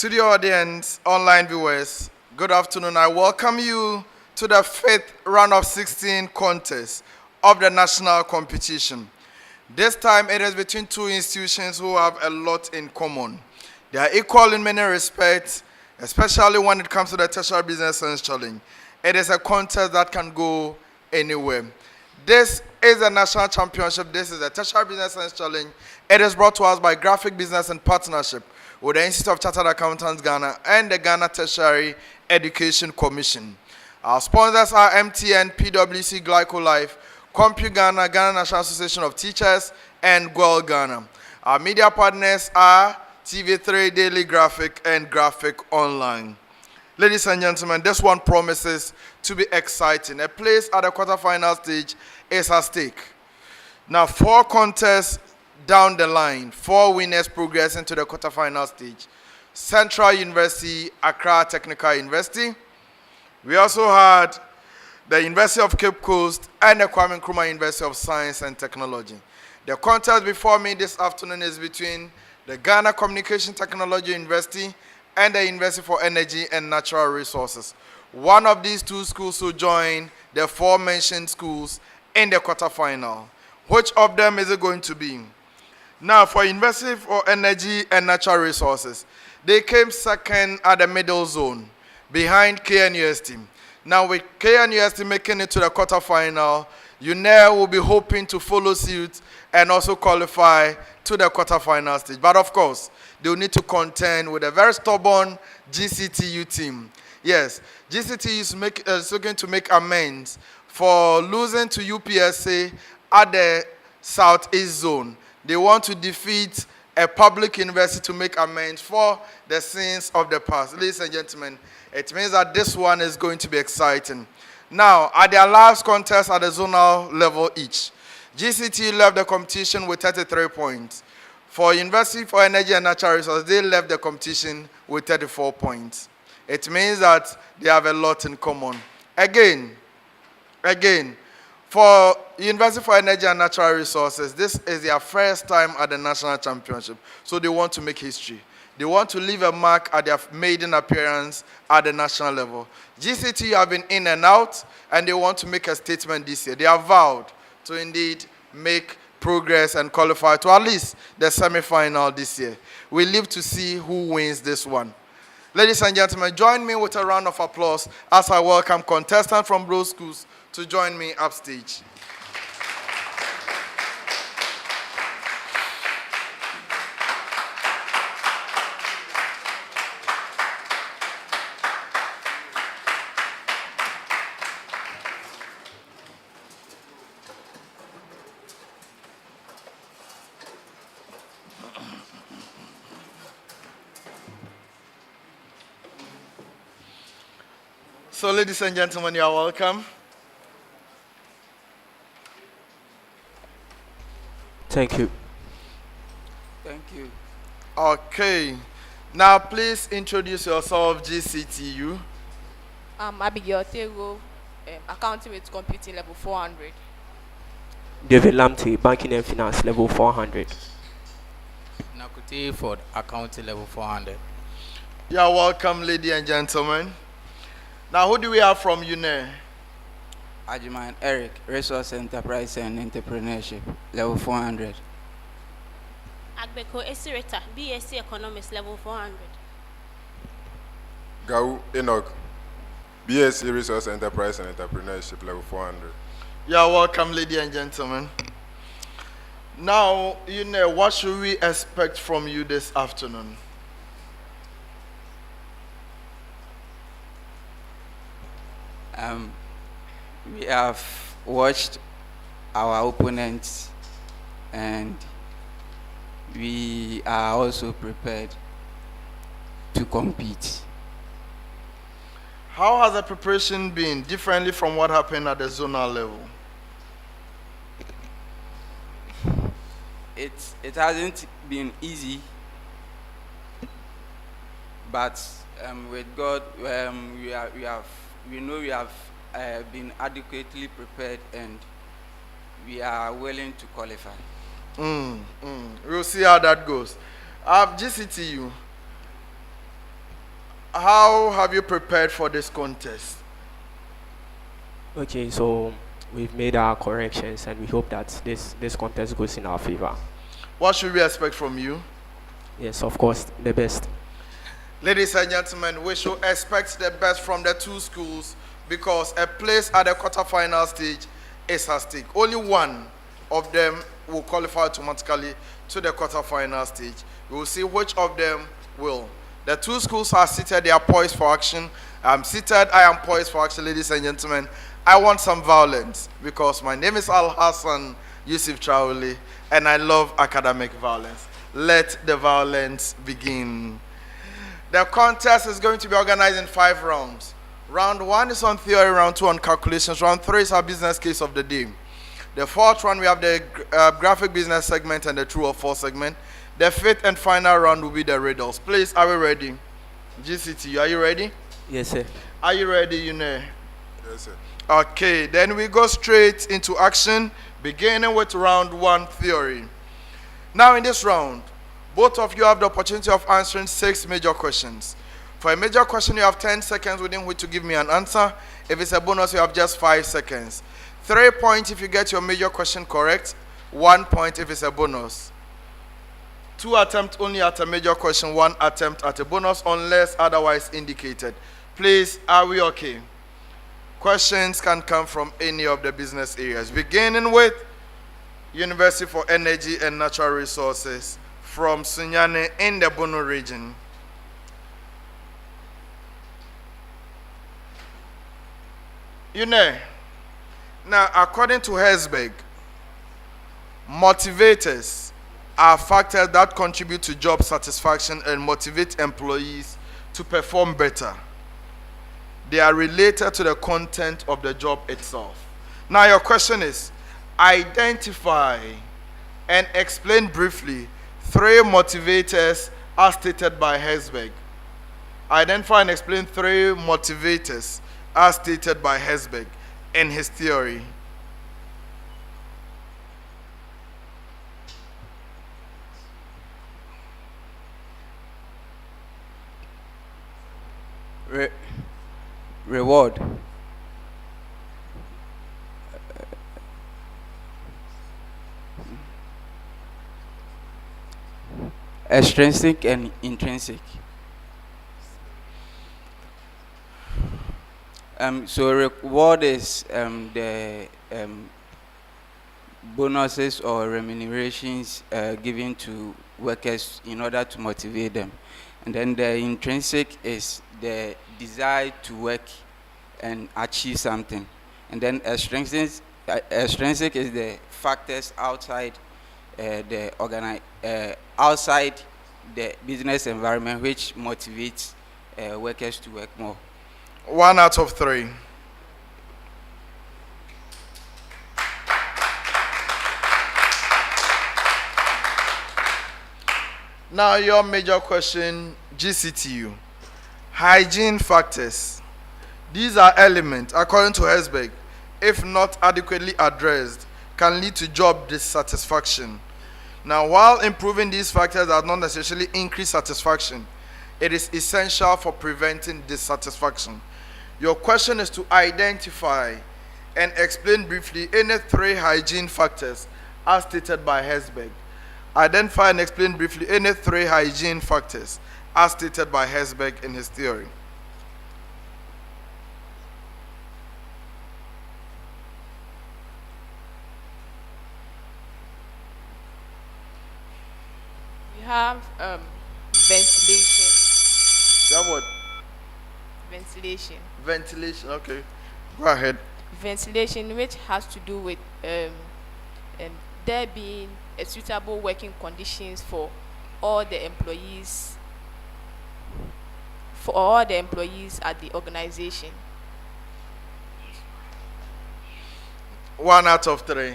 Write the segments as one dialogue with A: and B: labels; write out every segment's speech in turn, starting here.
A: To the audience, online viewers, good afternoon. I welcome you to the fifth round of 16 contest of the national competition. This time it is between two institutions who have a lot in common. They are equal in many respects, especially when it comes to the Tertiary Business Science Challenge. It is a contest that can go anywhere. This is a national championship. This is a Tertiary Business Science Challenge. It is brought to us by Graphic Business in partnership with the Institute of Chartered Accountants Ghana and the Ghana Tertiary Education Commission. Our sponsors are MTN, PwC, Glycolife, Compu Ghana, Ghana National Association of Teachers, and Gwel Ghana. Our media partners are TV3, Daily Graphic, and Graphic Online. Ladies and gentlemen, this one promises to be exciting. A place at the quarterfinal stage is at stake. Now, 4 contests down the line, 4 winners progressing to the quarterfinal stage. Central University, Accra Technical University. We also had the University of Cape Coast and the Kwame Nkrumah University of Science and Technology. The contest before me this afternoon is between the Ghana Communication Technology University and the University for Energy and Natural Resources. One of these two schools will join the 4 mentioned schools in the quarterfinal. Which of them is it going to be? Now, for University for Energy and Natural Resources, they came second at the middle zone, behind KNUST. Now, with KNUST making it to the quarterfinal, UNER will be hoping to follow suit and also qualify to the quarterfinal stage. But of course, they will need to contend with a very stubborn GCTU team. Yes, GCTU is looking to make amends for losing to UPSA at the Southeast Zone. They want to defeat a public university to make amends for the sins of the past. Ladies and gentlemen, it means that this one is going to be exciting. Now, at their last contest at the zonal level each, GCTU left the competition with 33 points. For University for Energy and Natural Resources, they left the competition with 34 points. It means that they have a lot in common. Again, for University for Energy and Natural Resources, this is their first time at the national championship. So they want to make history. They want to leave a mark at their maiden appearance at the national level. GCT have been in and out, and they want to make a statement this year. They have vowed to indeed make progress and qualify to at least the semi-final this year. We live to see who wins this one. Ladies and gentlemen, join me with a round of applause as I welcome contestants from both schools to join me upstage. So, ladies and gentlemen, you are welcome.
B: Thank you.
C: Thank you.
A: Okay. Now, please introduce yourself, GCTU.
D: I'm Abigail Tego, accounting with computing level 400.
B: David Lamte, banking and finance level 400.
C: Nakuti for accounting level 400.
A: You are welcome, ladies and gentlemen. Now, who do we have from UNER?
C: Ajiman Eric, resource enterprise and entrepreneurship level 400.
E: Agbeko Esireta, BSc Economics level 400.
F: Gau Enoch, BSc Resource Enterprise and Entrepreneurship level 400.
A: You are welcome, ladies and gentlemen. Now, UNER, what should we expect from you this afternoon?
C: We have watched our opponents and we are also prepared to compete.
A: How has the preparation been differently from what happened at the zonal level?
C: It hasn't been easy, but with God, we know we have been adequately prepared and we are willing to qualify.
A: We'll see how that goes. GCTU, How have you prepared for this contest?
B: Okay, so we've made our corrections and we hope that this contest goes in our favor.
A: What should we expect from you?
B: Yes, of course, the best.
A: Ladies and gentlemen, we should expect the best from the two schools because a place at the quarterfinal stage is at stake. Only one of them will qualify automatically to the quarterfinal stage. We will see which of them will. The two schools are seated, they are poised for action. I'm seated, I am poised for action, ladies and gentlemen. I want some violence because my name is Al Hassan Yusuf Traore and I love academic violence. Let the violence begin. The contest is going to be organized in 5 rounds. Round 1 is on theory, round 2 on calculations, round 3 is our business case of the day. The 4th one, we have the graphic business segment and the true or false segment. The 5th and final round will be the riddles. Please, are we ready? GCTU, are you ready?
B: Yes, sir.
A: Are you ready, you know?
F: Yes, sir.
A: Okay, then we go straight into action, beginning with round 1 theory. Now in this round, both of you have the opportunity of answering 6 major questions. For a major question, you have 10 seconds within which to give me an answer. If it's a bonus, you have just 5 seconds. 3 points if you get your major question correct. 1 point if it's a bonus. 2 attempts only at a major question, 1 attempt at a bonus unless otherwise indicated. Please, are we okay? Questions can come from any of the business areas, beginning with University for Energy and Natural Resources from Sunyane in the Bono region. You know, now according to Herzberg, motivators are factors that contribute to job satisfaction and motivate employees to perform better. They are related to the content of the job itself. Now your question is, identify and explain briefly 3 motivators as stated by Herzberg. Identify and explain 3 motivators as stated by Herzberg in his theory.
C: Reward. Extrinsic and intrinsic. So reward is the bonuses or remunerations given to workers in order to motivate them. And then the intrinsic is the desire to work and achieve something. And then extrinsic is the factors outside outside the business environment which motivates workers to work more.
A: 1 out of 3. Now your major question, GCTU. Hygiene factors. These are elements, according to Herzberg, if not adequately addressed, can lead to job dissatisfaction. Now, while improving these factors does not necessarily increase satisfaction, it is essential for preventing dissatisfaction. Your question is to identify and explain briefly any 3 hygiene factors as stated by Herzberg. Identify and explain briefly any 3 hygiene factors as stated by Herzberg in his theory.
D: We have ventilation.
A: That what?
D: Ventilation.
A: Ventilation, okay. Go ahead.
D: Ventilation, which has to do with there being a suitable working conditions for all the employees at the organization.
A: 1 out of 3.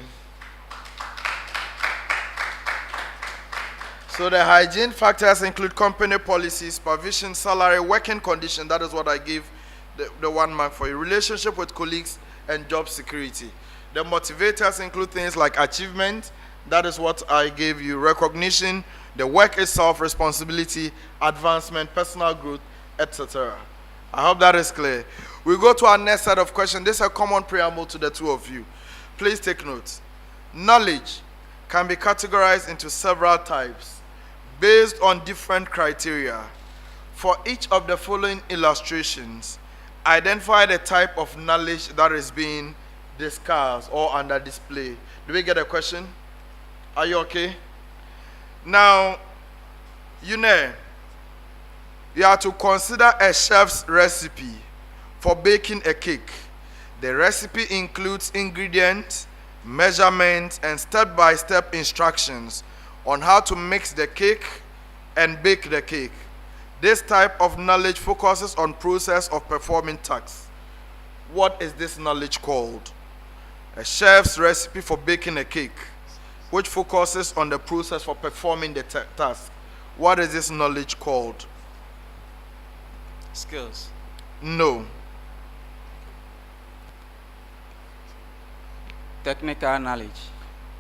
A: So the hygiene factors include company policies, supervision, salary, working condition. That is what I gave the 1 mark for you. Relationship with colleagues and job security. The motivators include things like achievement. That is what I gave you. Recognition, the work itself, responsibility, advancement, personal growth, etc. I hope that is clear. We go to our next set of questions. This is a common preamble to the two of you. Please take note. Knowledge can be categorized into several types based on different criteria. For each of the following illustrations, identify the type of knowledge that is being discussed or under display. Do we get a question? Are you okay? Now, you have to consider a chef's recipe for baking a cake. The recipe includes ingredients, measurements, and step-by-step instructions on how to mix the cake and bake the cake. This type of knowledge focuses on process of performing tasks. What is this knowledge called? A chef's recipe for baking a cake, which focuses on the process for performing the task. What is this knowledge called?
C: Skills.
A: No.
C: Technical knowledge.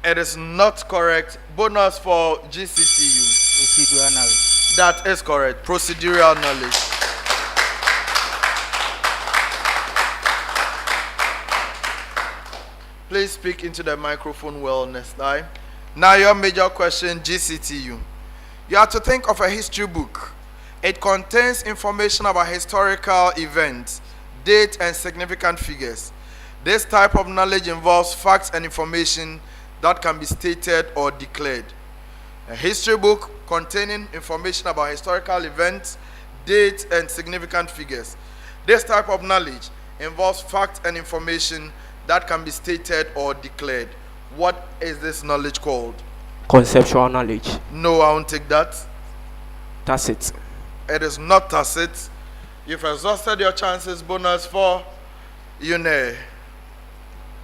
A: It is not correct. Bonus for GCTU.
C: Procedural knowledge.
A: That is correct. Procedural knowledge. Please speak into the microphone well next time. Now your major question, GCTU. You have to think of a history book. It contains information about historical events, dates, and significant figures. This type of knowledge involves facts and information that can be stated or declared. A history book containing information about historical events, dates, and significant figures. This type of knowledge involves facts and information that can be stated or declared. What is this knowledge called?
B: Conceptual knowledge.
A: No, I won't take that.
B: Tacit.
A: It is not tacit. You've exhausted your chances. Bonus for UNER.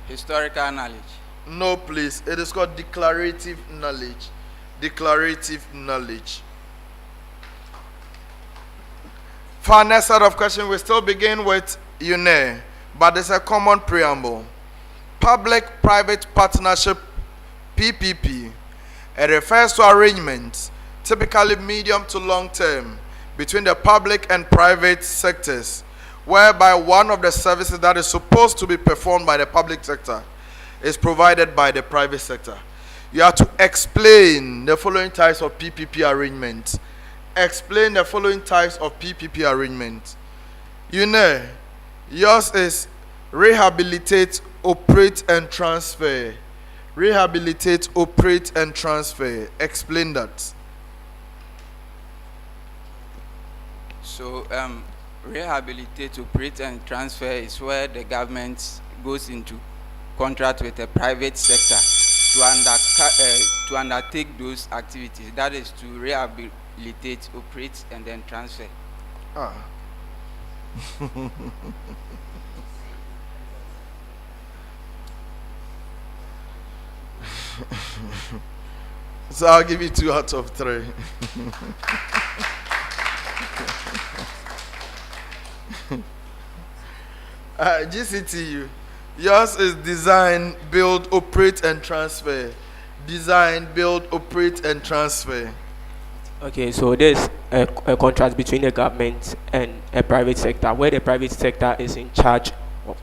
C: Historical knowledge.
A: No, please. It is called declarative knowledge. Declarative knowledge. For our next set of questions, we still begin with UNER, but there's a common preamble. Public-private partnership, PPP. It refers to arrangements, typically medium to long term, between the public and private sectors, whereby one of the services that is supposed to be performed by the public sector is provided by the private sector. You have to explain the following types of PPP arrangements. Explain the following types of PPP arrangements. You know, yours is rehabilitate, operate, and transfer. Rehabilitate, operate, and transfer. Explain that.
C: So, rehabilitate, operate, and transfer is where the government goes into contract with the private sector to undertake those activities. That is to rehabilitate, operate, and then transfer.
A: Ah. So I'll give you 2 out of 3. GCTU. Yours is design, build, operate, and transfer. Design, build, operate, and transfer.
B: Okay, so there's a contract between the government and a private sector, where the private sector is in charge of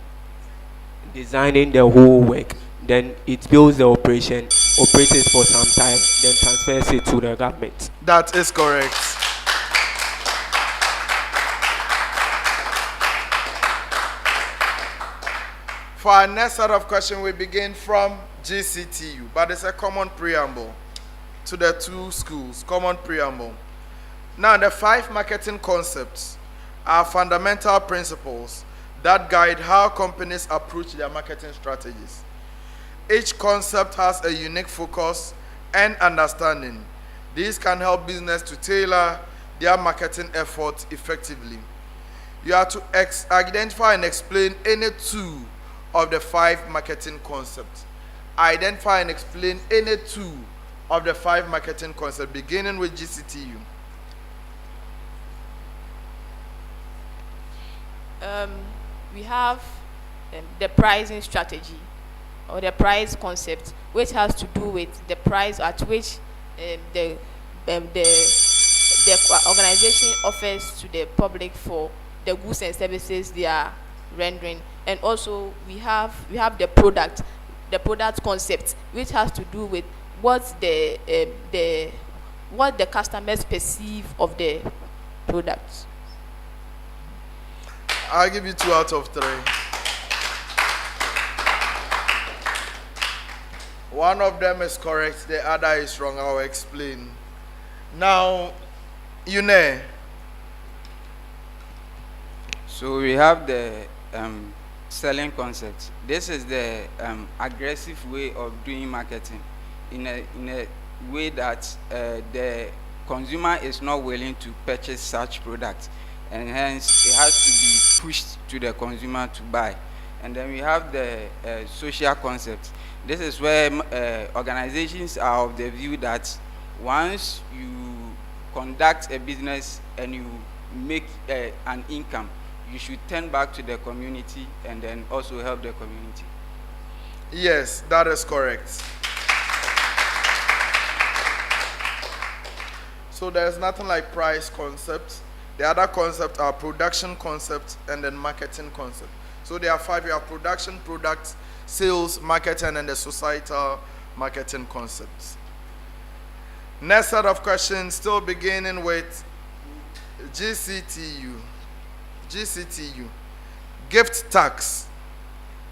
B: designing the whole work. Then it builds the operation, operates it for some time, then transfers it to the government.
A: That is correct. For our next set of questions, we begin from GCTU, but it's a common preamble to the 2 schools. Common preamble. Now, the 5 marketing concepts are fundamental principles that guide how companies approach their marketing strategies. Each concept has a unique focus and understanding. These can help business to tailor their marketing efforts effectively. You have to identify and explain any 2 of the 5 marketing concepts. Identify and explain any 2 of the 5 marketing concepts, beginning with GCTU.
D: We have the pricing strategy or the price concept, which has to do with the price at which the the organization offers to the public for the goods and services they are rendering. And also we have the product concept, which has to do with what what the customers perceive of the product.
A: I'll give you 2 out of 3. One of them is correct, the other is wrong. I'll explain. Now, UNE.
C: So we have the selling concept. This is the aggressive way of doing marketing in a way that the consumer is not willing to purchase such products, and hence it has to be pushed to the consumer to buy. And then we have the social concept. This is where organizations are of the view that once you conduct a business and you make an income, you should turn back to the community and then also help the community.
A: Yes, that is correct. So there's nothing like price concept. The other concepts are production concept and then marketing concept. So there are 5. You have production, product, sales, marketing, and the societal marketing concepts. Next set of questions, still beginning with GCTU. GCTU. Gift tax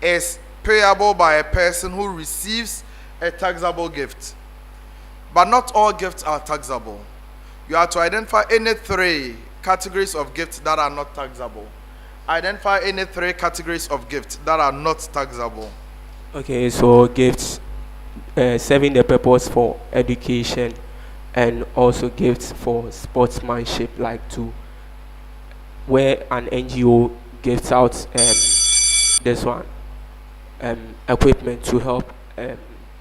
A: is payable by a person who receives a taxable gift. But not all gifts are taxable. You have to identify any 3 categories of gifts that are not taxable. Identify any 3 categories of gifts that are not taxable.
B: Okay, so gifts serving the purpose for education, and also gifts for sportsmanship, like to where an NGO gives out this one equipment to help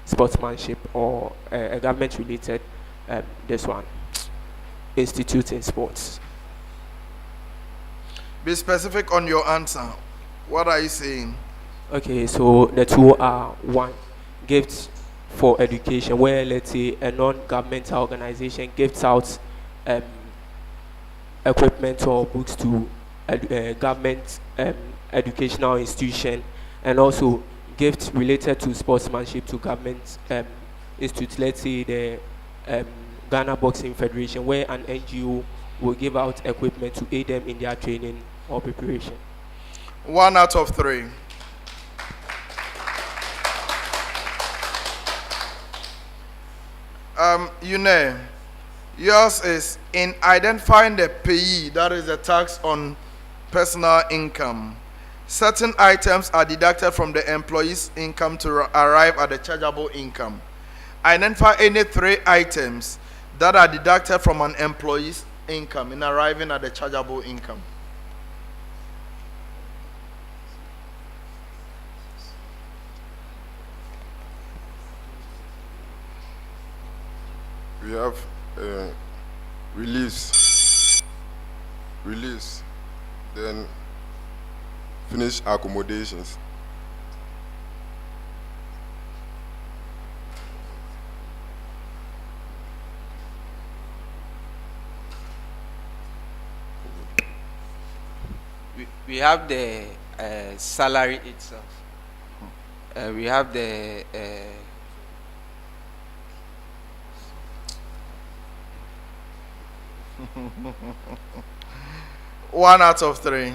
B: sportsmanship, or a government related this one institute in sports.
A: Be specific on your answer. What are you saying?
B: Okay, so the 2 are: 1, gifts for education, where let's say a non-governmental organization gives out equipment or books to government educational institution, and also gifts related to sportsmanship to government institutes, let's say the Ghana Boxing Federation, where an NGO will give out equipment to aid them in their training or preparation.
A: 1 out of 3. UNE, yours is in identifying the payee, that is the tax on personal income. Certain items are deducted from the employee's income to arrive at the chargeable income. Identify any 3 items that are deducted from an employee's income in arriving at the chargeable income.
F: We have release, then finish accommodations.
C: We have the salary itself. We have the
A: 1 out of 3.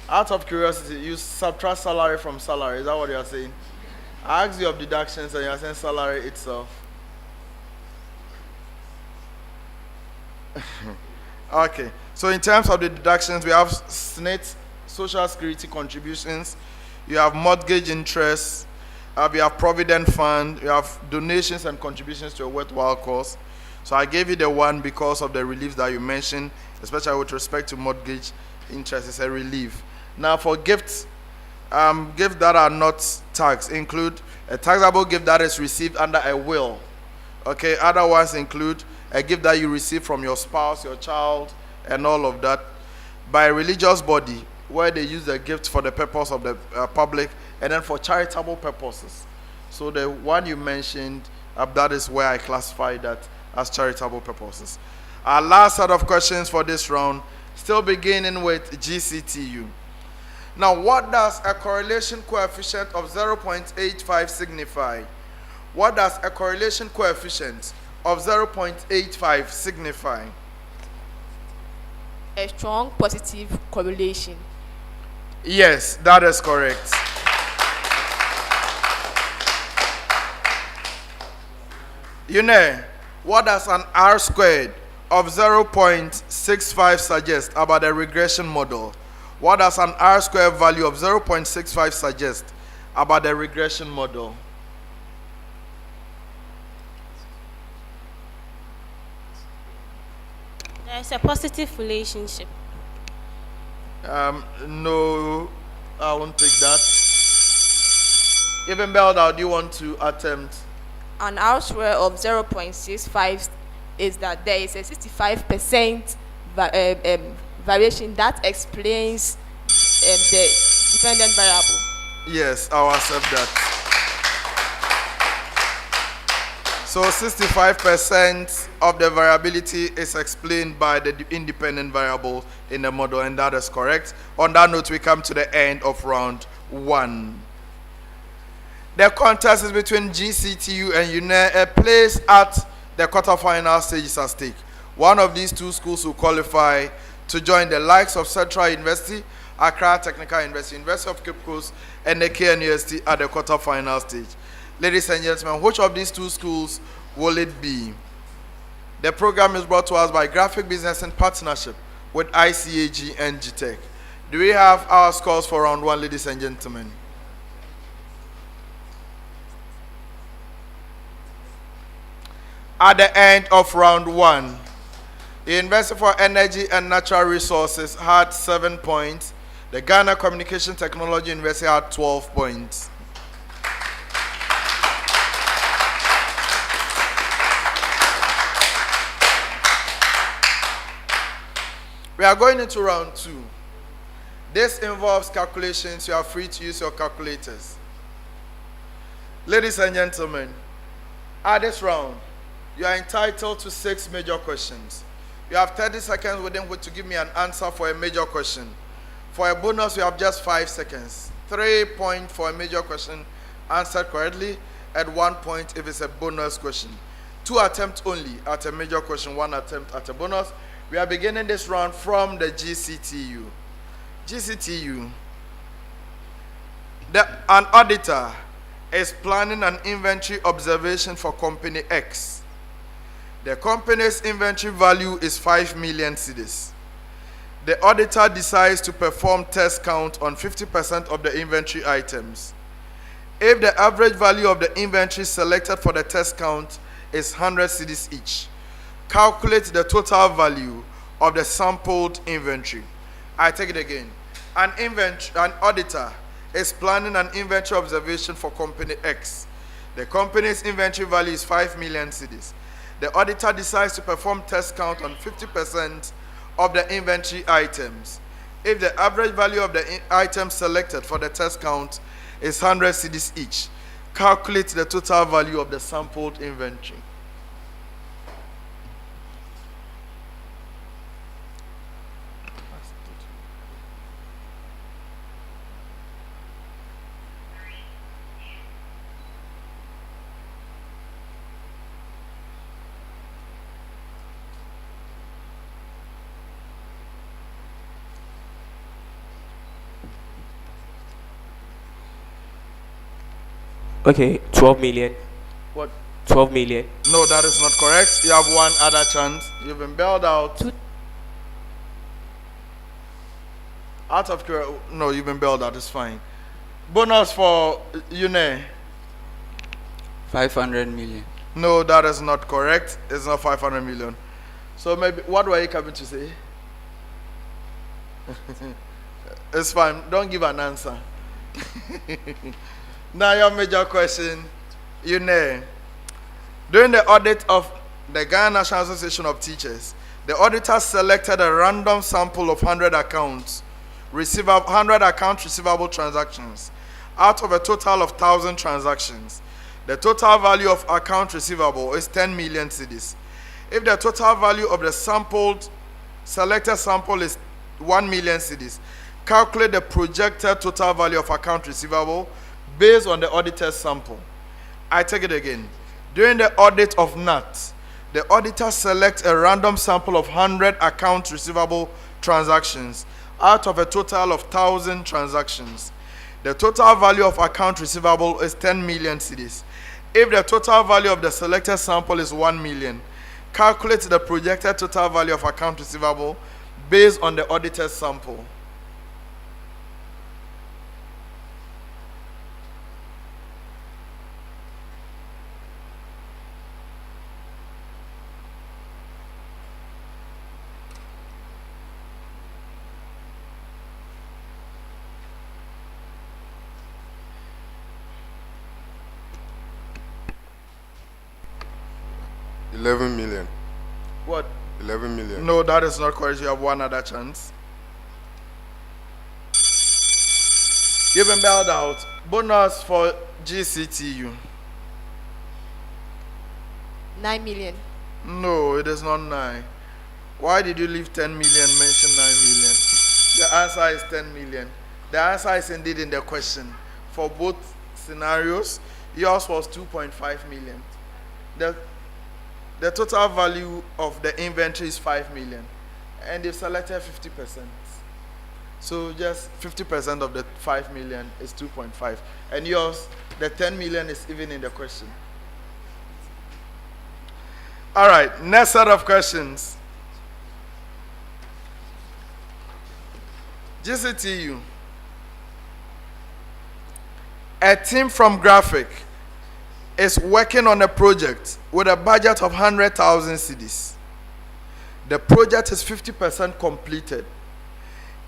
A: Out of curiosity, you subtract salary from salary. Is that what you are saying? I asked you of deductions and you are saying salary itself. Okay. So in terms of the deductions, we have SNIT, social security contributions. You have mortgage interest. We have provident fund. We have donations and contributions to a worthwhile cause. So I gave you the 1 because of the relief that you mentioned, especially with respect to mortgage interest. It's a relief. Now for gifts, gifts that are not taxed include a taxable gift that is received under a will. Okay, other ones include a gift that you receive from your spouse, your child, and all of that, by a religious body, where they use the gift for the purpose of the public, and then for charitable purposes. So the one you mentioned That is where I classify that as charitable purposes. Our last set of questions for this round, still beginning with GCTU. Now, what does a correlation coefficient of 0.85 signify? What does a correlation coefficient of 0.85 signify?
D: A strong positive correlation.
A: Yes, that is correct. What does an R squared of 0.65 suggest about the regression model? What does an R squared value of 0.65 suggest about the regression model?
E: There's a positive relationship.
A: No, I won't take that. Even Belda, do you want to attempt?
D: An R square of 0.65 is that there is a 65% variation that explains the dependent variable.
A: Yes, I'll accept that. So 65% of the variability is explained by the independent variable in the model, and that is correct. On that note, we come to the end of round 1. The contest is between GCTU and UENR. A place at the quarterfinal stage is at stake. One of these two schools will qualify to join the likes of Central University, Accra Technical University, University of Cape Coast, and the KNUST at the quarterfinal stage. Ladies and gentlemen, which of these two schools will it be? The program is brought to us by Graphic Business in partnership with ICAG and GTech. Do we have our scores for round 1, ladies and gentlemen? At the end of round 1, the University for Energy and Natural Resources had 7 points. The Ghana Communication Technology University had 12 points. We are going into round 2. This involves calculations. You are free to use your calculators. Ladies and gentlemen, at this round, you are entitled to 6 major questions. You have 30 seconds within which to give me an answer for a major question. For a bonus, you have just 5 seconds. 3 points for a major question answered correctly, and 1 point if it's a bonus question. 2 attempts only at a major question, 1 attempt at a bonus. We are beginning this round from the GCTU. GCTU. An auditor is planning an inventory observation for company X. The company's inventory value is 5 million cedis. The auditor decides to perform test count on 50% of the inventory items. If the average value of the inventory selected for the test count is 100 cedis each, calculate the total value of the sampled inventory. I take it again. An auditor is planning an inventory observation for company X. The company's inventory value is 5 million cedis. The auditor decides to perform test count on 50% of the inventory items. If the average value of the items selected for the test count is 100 cedis each, calculate the total value of the sampled inventory.
B: Okay, 12 million.
A: What?
B: 12 million.
A: No, that is not correct. You have one other chance. You've been bailed out. Out of curiosity, no, you've been bailed out. It's fine. Bonus for UNE.
C: 500 million.
A: No, that is not correct. It's not 500 million. So maybe, what were you coming to say? It's fine. Don't give an answer. Now your major question, UNE. During the audit of the Ghana National Association of Teachers, the auditor selected a random sample of 100 account receivable transactions out of a total of 1,000 transactions. The total value of account receivable is 10 million cedis. If the total value of the selected sample is 1 million cedis, calculate the projected total value of account receivable based on the audited sample. I take it again. During the audit of GNAT, the auditor selects a random sample of 100 account receivable transactions out of a total of 1,000 transactions. The total value of account receivable is 10 million cedis. If the total value of the selected sample is 1 million, calculate the projected total value of account receivable based on the audited sample.
F: $11 million.
A: What?
F: 11 million.
A: No, that is not correct. You have one other chance. You've been bailed out. Bonus for GCTU.
D: 9 million.
A: No, it is not 9. Why did you leave 10 million, mention 9 million? The answer is 10 million. The answer is indeed in the question. For both scenarios, yours was 2.5 million. The total value of the inventory is 5 million. And they've selected 50%. So just 50% of the 5 million is 2.5. And yours, the 10 million is even in the question. All right, next set of questions. GCTU. A team from Graphic is working on a project with a budget of 100,000 cedis. The project is 50% completed.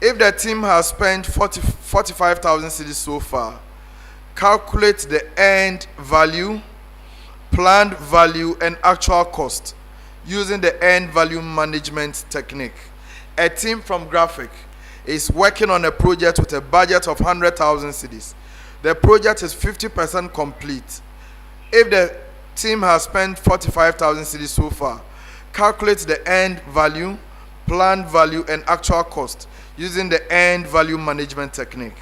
A: If the team has spent 45,000 cedis so far, calculate the end value, planned value, and actual cost using the end value management technique. A team from Graphic is working on a project with a budget of 100,000 cedis. The project is 50% complete. If the team has spent 45,000 cedis so far, calculate the end value, planned value, and actual cost using the end value management technique.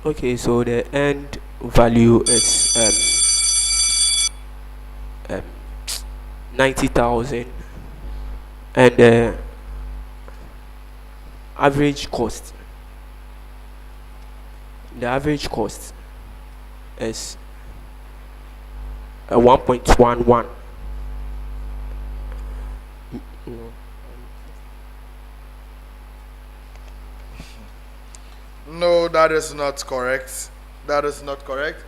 B: Okay, so the end value is 90,000, and the average cost is 1.11.
A: No, that is not correct. That is not correct.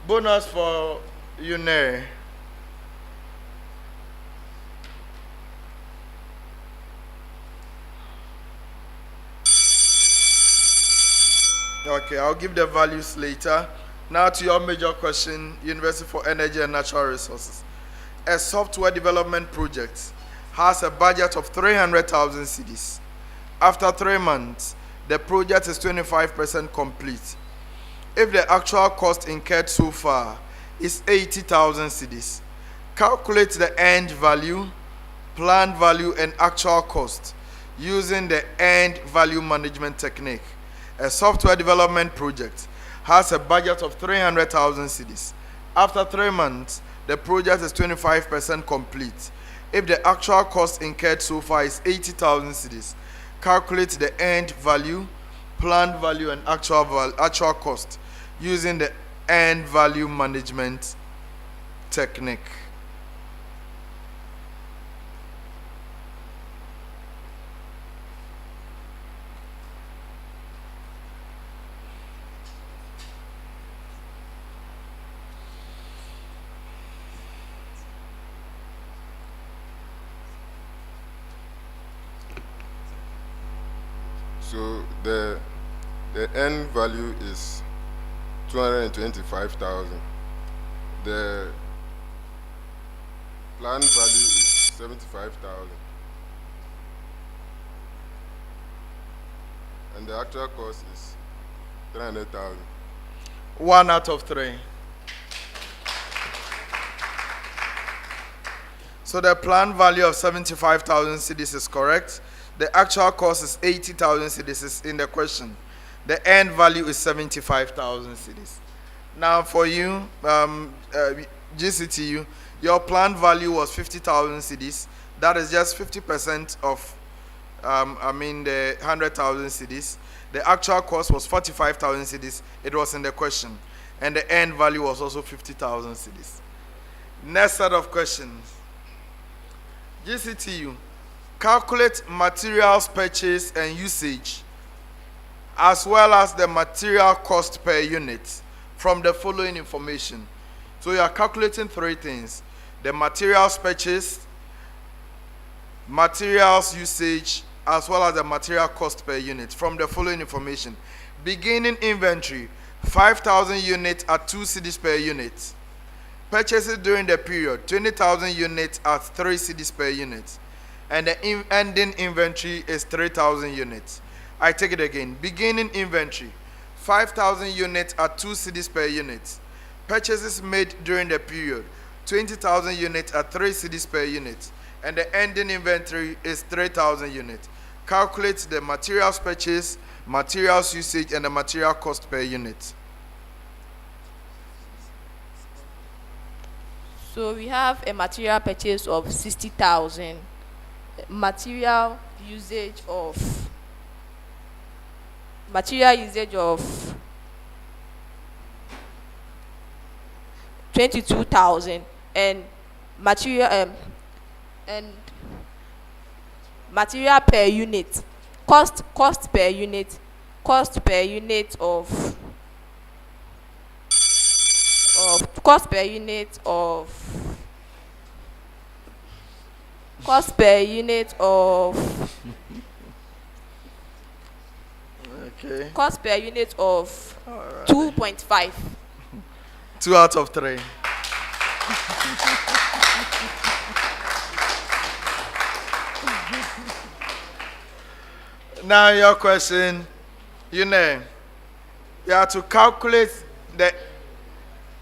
A: Bonus for UNER. Okay, I'll give the values later. Now to your major question, University for Energy and Natural Resources. A software development project has a budget of 300,000 cedis. After 3 months, the project is 25% complete. If the actual cost incurred so far is 80,000 cedis, calculate the end value, planned value, and actual cost using the end value management technique. A software development project has a budget of 300,000 cedis. After 3 months, the project is 25% complete. If the actual cost incurred so far is 80,000 cedis, calculate the end value, planned value, and actual cost using the end value management technique.
F: So the end value is 225,000. The planned value is 75,000. And the actual cost is 300,000.
A: 1 out of 3. So the planned value of 75,000 cedis is correct. The actual cost is 80,000 cedis is in the question. The end value is 75,000 cedis. Now for you, GCTU, your planned value was 50,000 cedis. That is just 50% of, the 100,000 cedis. The actual cost was 45,000 cedis. It was in the question. And the end value was also 50,000 cedis. Next set of questions. GCTU, calculate materials purchase and usage as well as the material cost per unit from the following information. So you are calculating 3 things: the materials purchased, materials usage, as well as the material cost per unit from the following information. Beginning inventory, 5,000 units at 2 cedis per unit. Purchases during the period, 20,000 units at 3 cedis per unit. And the ending inventory is 3,000 units. I take it again. Beginning inventory, 5,000 units at 2 cedis per unit. Purchases made during the period, 20,000 units at 3 cedis per unit. And the ending inventory is 3,000 units. Calculate the materials purchase, materials usage, and the material cost per unit.
D: So we have a material purchase of 60,000, material usage of 22,000, and material per unit, cost per unit of cost per unit of 2.5.
A: 2 out of 3. Now your question, you have to calculate the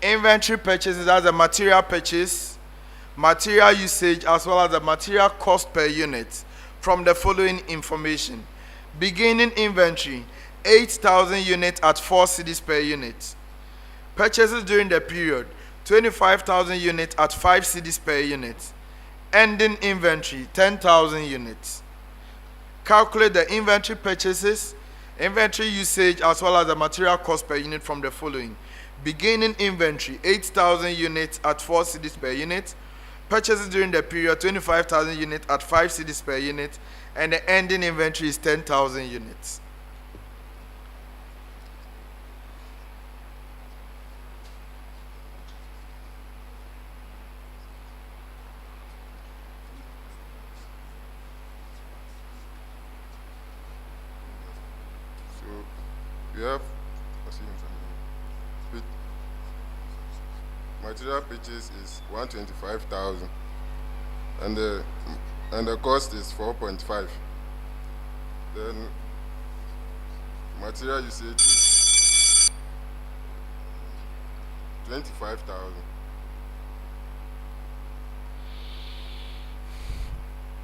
A: inventory purchases as a material purchase, material usage, as well as the material cost per unit from the following information. Beginning inventory, 8,000 units at 4 cedis per unit. Purchases during the period, 25,000 units at 5 cedis per unit. Ending inventory, 10,000 units. Calculate the inventory purchases, inventory usage, as well as the material cost per unit from the following. Beginning inventory, 8,000 units at 4 cedis per unit. Purchases during the period, 25,000 units at 5 cedis per unit. And the ending inventory is 10,000 units.
F: We have material purchase is 125,000, and the cost is 4.5. Then material usage is 25,000.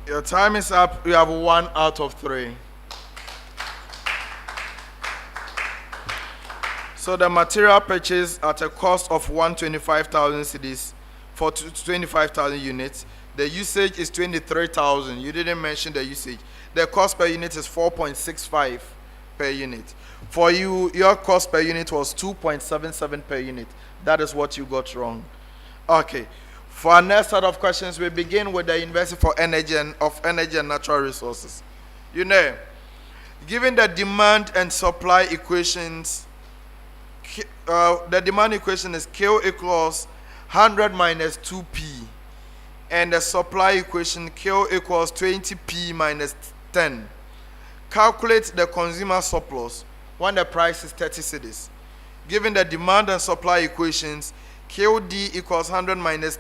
A: Your time is up. You have 1 out of 3. So the material purchase at a cost of 125,000 cedis for 25,000 units. The usage is 23,000. You didn't mention the usage. The cost per unit is 4.65 per unit. For you, your cost per unit was 2.77 per unit. That is what you got wrong. Okay. For our next set of questions, we begin with the University for Energy and Natural Resources. Given the demand and supply equations, the demand equation is Q equals 100 minus 2P, and the supply equation Q equals 20P minus 10. Calculate the consumer surplus when the price is 30 cedis. Given the demand and supply equations, QD equals 100 minus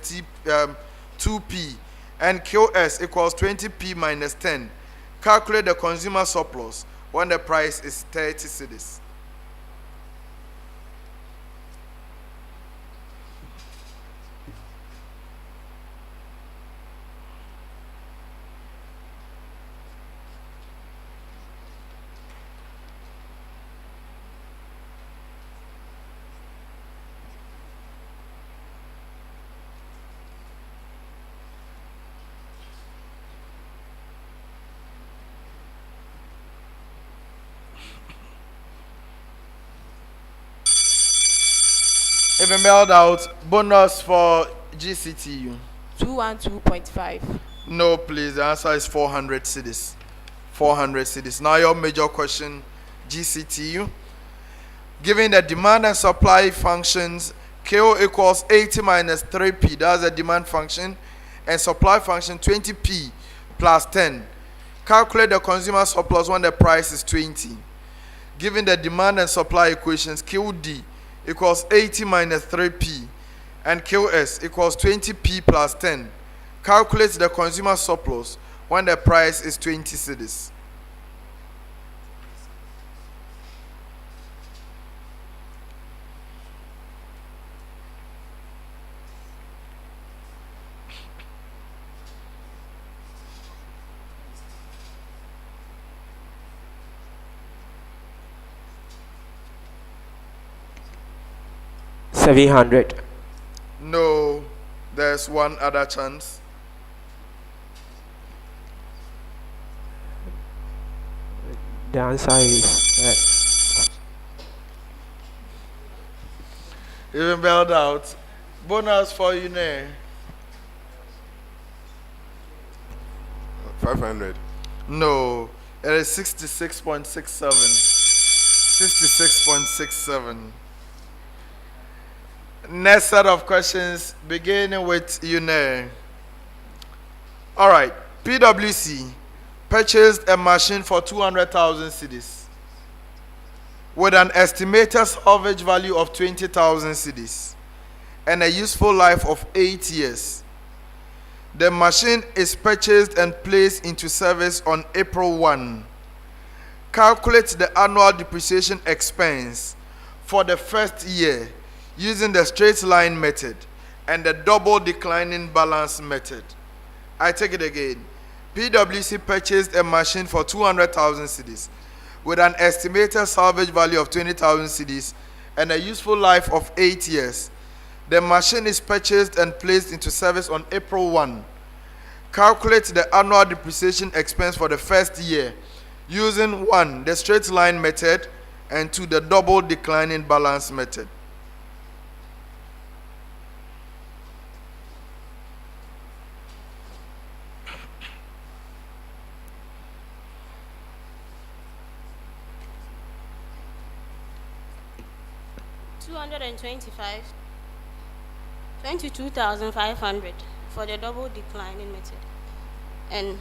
A: 2P and QS equals 20P minus 10. Calculate the consumer surplus when the price is 30 cedis. Even mailed out bonus for GCTU.
D: 212.5.
A: No, please. The answer is 400 cedis. 400 cedis. Now your major question, GCTU. Given the demand and supply functions, KO equals 80 minus 3P. That's the demand function. And supply function 20P plus 10. Calculate the consumer surplus when the price is 20. Given the demand and supply equations, QD equals 80 minus 3P and QS equals 20P plus 10. Calculate the consumer surplus when the price is 20 cedis.
B: $700.
A: No, there's one other chance.
B: The answer is
A: Even bailed out. Bonus for you now.
F: 500.
A: No, it is 66.67. 66.67. Next set of questions beginning with UNER. All right, PwC purchased a machine for 200,000 cedis with an estimated salvage value of 20,000 cedis and a useful life of 8 years. The machine is purchased and placed into service on April 1. Calculate the annual depreciation expense for the first year using the straight line method and the double declining balance method. I take it again. PwC purchased a machine for 200,000 cedis with an estimated salvage value of 20,000 cedis and a useful life of 8 years. The machine is purchased and placed into service on April 1. Calculate the annual depreciation expense for the first year using 1. The straight line method and 2. The double declining balance method.
E: $225, 22,500 for the double declining method, and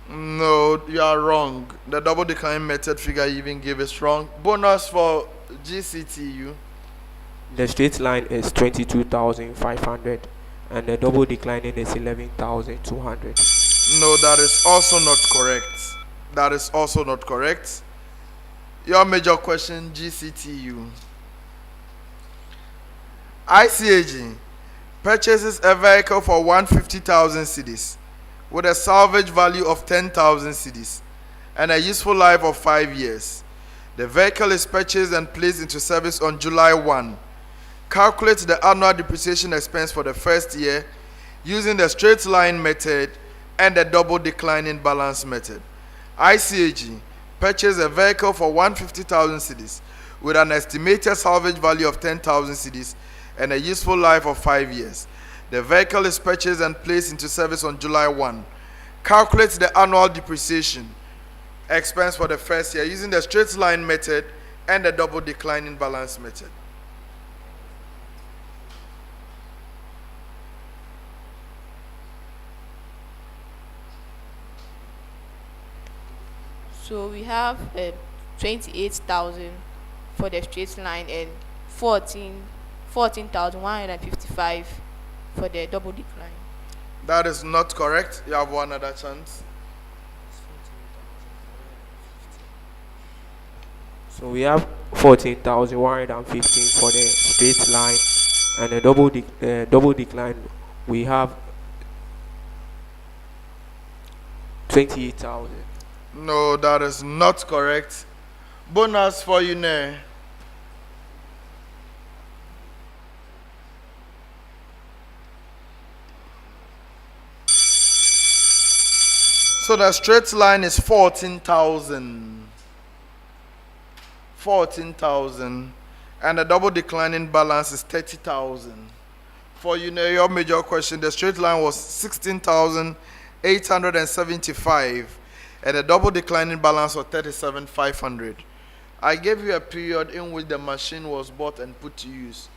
A: No, you are wrong. The double declining method figure you even give is wrong. Bonus for GCTU.
B: the straight line is 22,500 and the double declining is 11,200.
A: No, that is also not correct. That is also not correct. Your major question, GCTU. ICAG purchases a vehicle for 150,000 cedis with a salvage value of 10,000 cedis and a useful life of 5 years. The vehicle is purchased and placed into service on July 1. Calculate the annual depreciation expense for the first year using the straight line method and the double declining balance method. ICAG purchased a vehicle for 150,000 cedis with an estimated salvage value of 10,000 cedis and a useful life of 5 years. The vehicle is purchased and placed into service on July 1. Calculate the annual depreciation expense for the first year using the straight line method and the double declining balance method.
D: So we have 28,000 for the straight line and 14,155 for the double decline.
A: That is not correct. You have one other chance.
B: So we have 14,115 for the straight line, and the double decline we have 28,000.
A: No, that is not correct. Bonus for you now. So the straight line is 14,000. 14,000. And the double declining balance is 30,000. For you know your major question, the straight line was 16,875. And the double declining balance was 37,500. I gave you a period in which the machine was bought and put to use.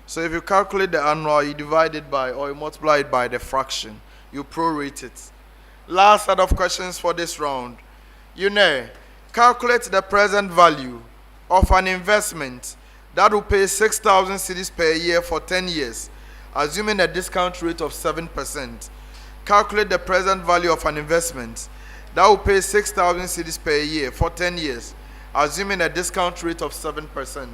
A: So if you calculate the annual, you divide it by, or you multiply it by the fraction. You prorate it. Last set of questions for this round. You know, calculate the present value of an investment that will pay 6,000 cedis per year for 10 years, assuming a discount rate of 7%. Calculate the present value of an investment that will pay 6,000 cedis per year for 10 years, assuming a discount rate of 7%.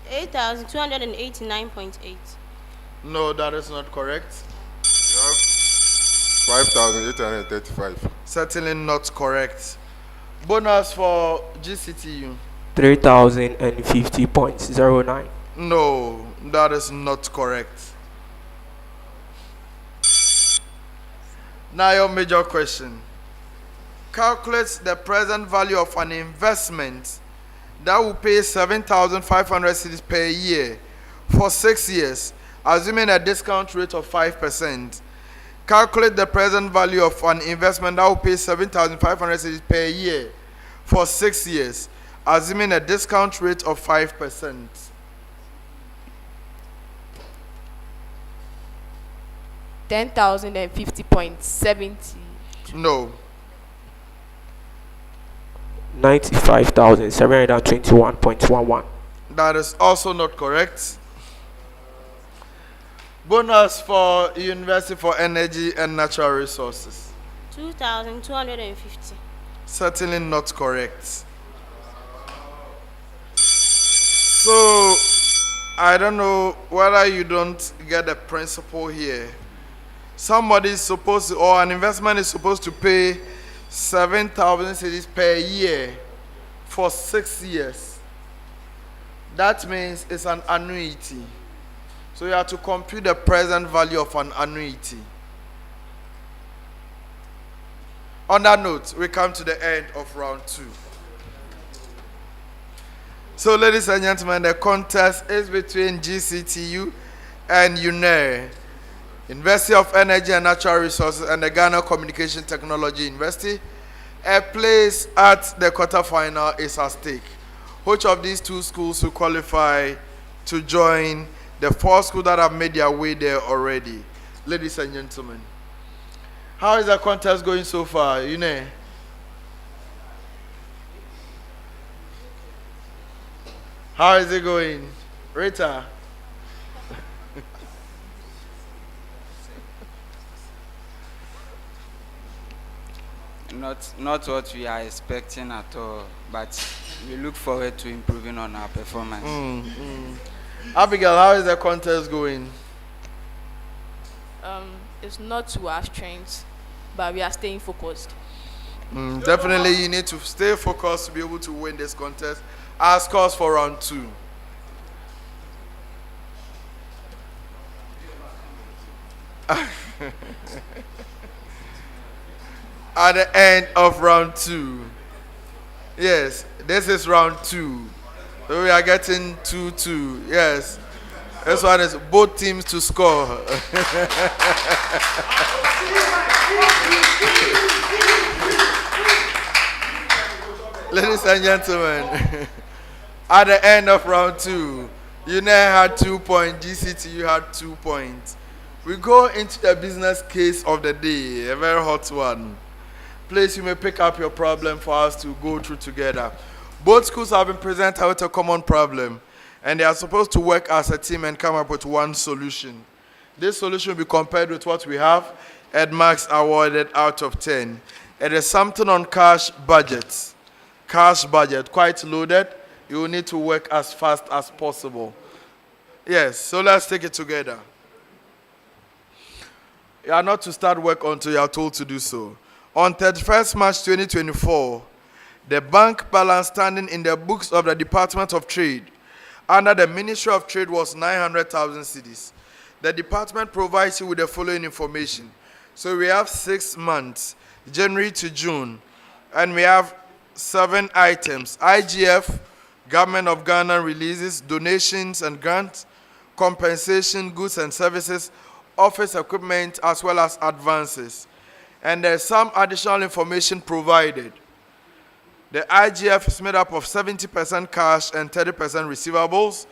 E: $8,289.8.
A: No, that is not correct.
F: You have 5,835.
A: Certainly not correct. Bonus for GCTU.
B: 3,050.09.
A: No, that is not correct. Now your major question. Calculate the present value of an investment that will pay 7,500 cedis per year for 6 years, assuming a discount rate of 5%. Calculate the present value of an investment that will pay 7,500 cedis per year for 6 years, assuming a discount rate of 5%.
D: $10,050.70.
A: No.
B: 95,721.11.
A: That is also not correct. Bonus for University for Energy and Natural Resources.
E: 2,250.
A: Certainly not correct. So, I don't know whether you don't get the principle here. Somebody is supposed to, or an investment is supposed to pay 7,000 cedis per year for 6 years. That means it's an annuity. So you have to compute the present value of an annuity. On that note, we come to the end of round 2. So ladies and gentlemen, the contest is between GCTU and UENR, University of Energy and Natural Resources, and the Ghana Communication Technology University. A place at the quarterfinal is at stake. Which of these two schools will qualify to join the 4 schools that have made their way there already? Ladies and gentlemen, how is the contest going so far? UENR? How is it going? Rita?
C: Not what we are expecting at all, but we look forward to improving on our performance.
A: Abigail, how is the contest going?
D: It's not to our strengths, but we are staying focused.
A: Definitely, you need to stay focused to be able to win this contest. Our scores for round 2. At the end of round 2. Yes, this is round 2. So we are getting 2-2. Yes. This one is both teams to score. Ladies and gentlemen, at the end of round 2, UNER had 2 points, GCTU had 2 points. We go into the business case of the day, a very hot one. Please, you may pick up your problem for us to go through together. Both schools have been presented with a common problem, and they are supposed to work as a team and come up with one solution. This solution will be compared with what we have, and marks awarded out of 10. It is something on cash budget. Cash budget, quite loaded. You will need to work as fast as possible. Yes, so let's take it together. You are not to start work until you are told to do so. On 31st March 2024, the bank balance standing in the books of the Department of Trade under the Ministry of Trade was 900,000 cedis. The department provides you with the following information. So we have 6 months, January to June, and we have 7 items: IGF, Government of Ghana releases, donations and grants, compensation, goods and services, office equipment, as well as advances. And there's some additional information provided. The IGF is made up of 70% cash and 30% receivables,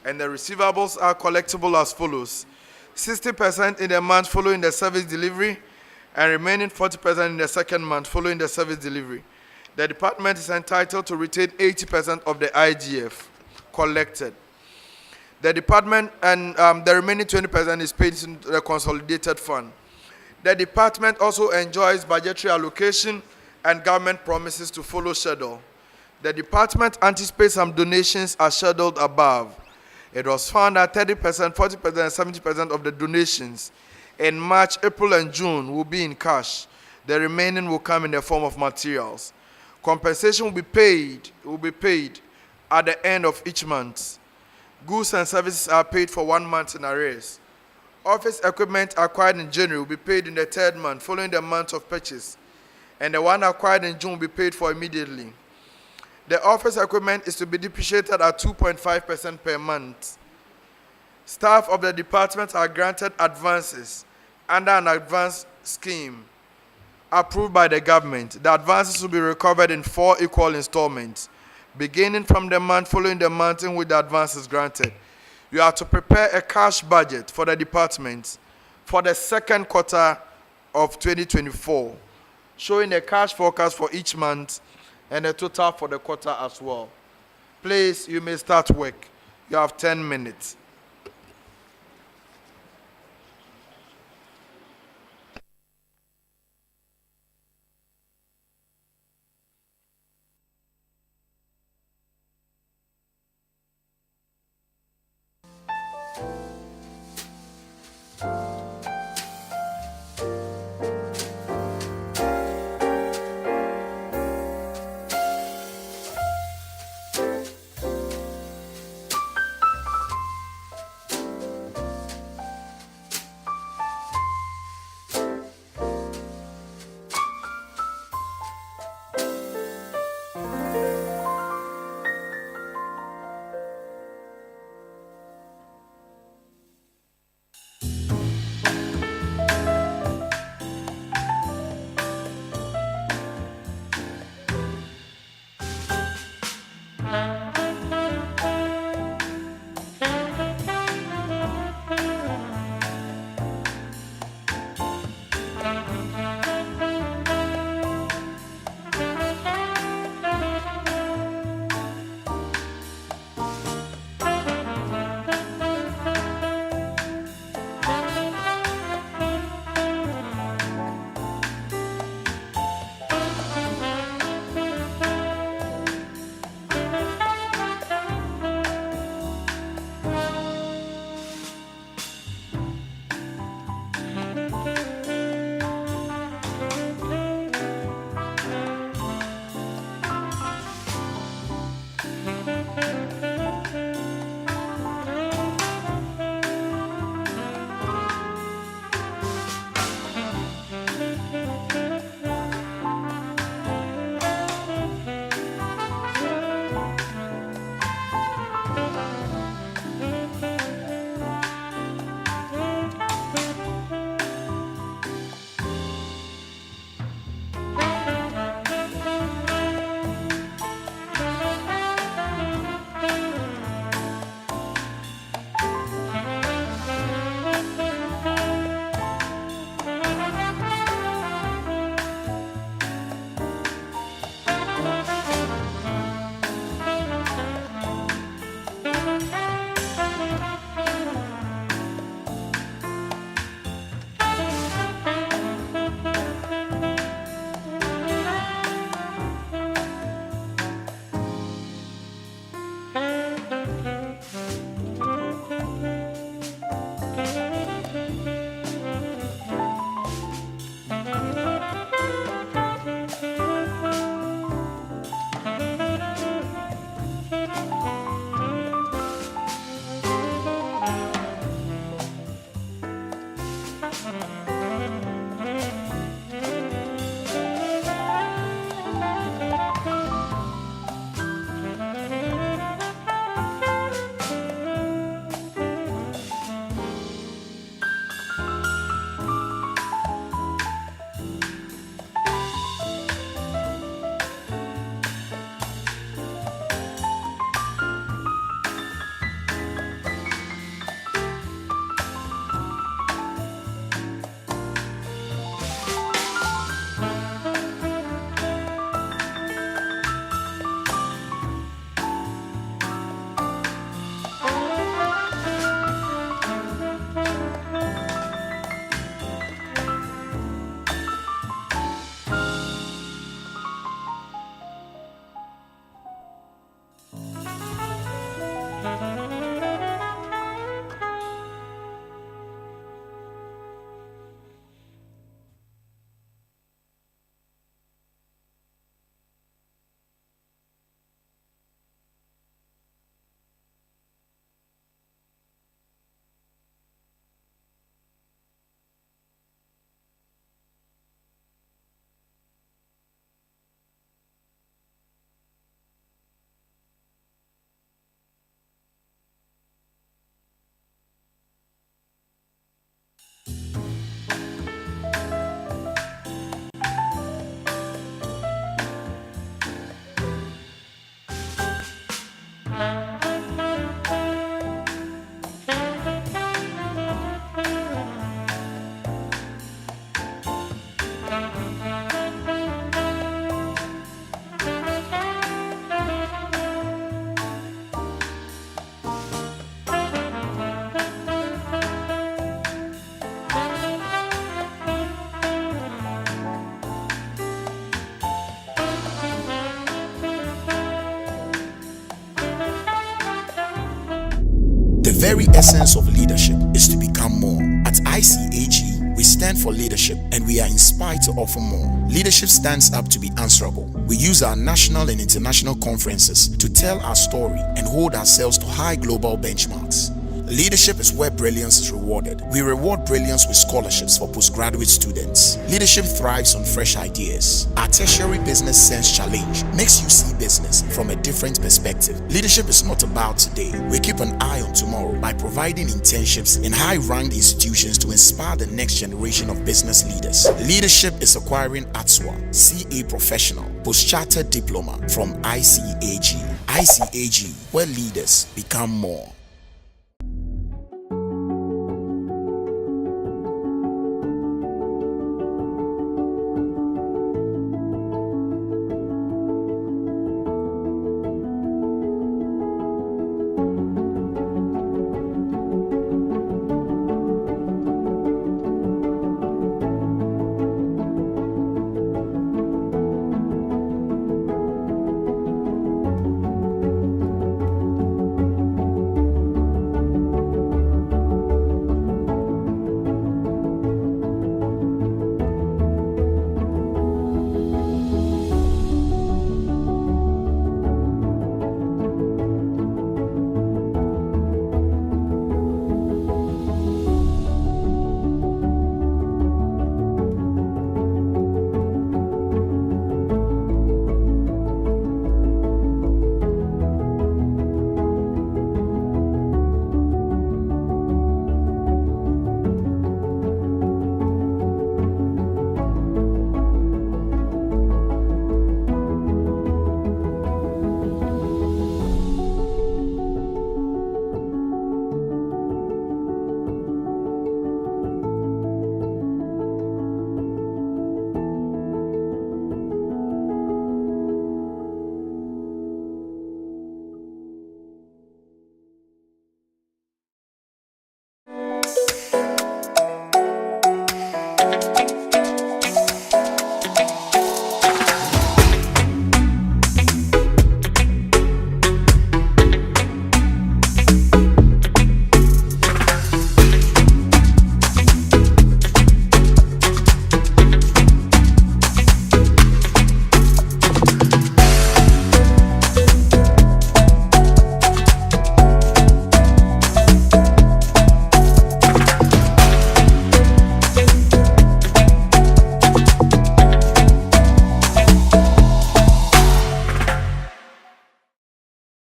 A: and the receivables are collectible as follows: 60% in the month following the service delivery, and remaining 40% in the second month following the service delivery. The department is entitled to retain 80% of the IGF collected. The department and the remaining 20% is paid into the consolidated fund. The department also enjoys budgetary allocation and government promises to follow schedule. The department anticipates some donations as scheduled above. It was found that 30%, 40%, and 70% of the donations in March, April, and June will be in cash. The remaining will come in the form of materials. Compensation will be paid at the end of each month. Goods and services are paid for 1 month in arrears. Office equipment acquired in January will be paid in the 3rd month following the month of purchase, and the one acquired in June will be paid for immediately. The office equipment is to be depreciated at 2.5% per month. Staff of the department are granted advances under an advance scheme approved by the government. The advances will be recovered in 4 equal installments, beginning from the month following the month in which the advance is granted. You are to prepare a cash budget for the department for the 2nd quarter of 2024, showing a cash forecast for each month and a total for the quarter as well. Please, you may start work. You have 10 minutes.
G: very essence of leadership is to become more. At ICAG, we stand for leadership and we are inspired to offer more. Leadership stands up to be answerable. We use our national and international conferences to tell our story and hold ourselves to high global benchmarks. Leadership is where brilliance is rewarded. We reward brilliance with scholarships for postgraduate students. Leadership thrives on fresh ideas. Our Tertiary Business Sense Challenge makes you see business from a different perspective. Leadership is not about today. We keep an eye on tomorrow by providing internships in high-ranked institutions to inspire the next generation of business leaders. Leadership is acquiring ATSWA, CA Professional, Post-Chartered Diploma from ICAG. ICAG, where leaders become more.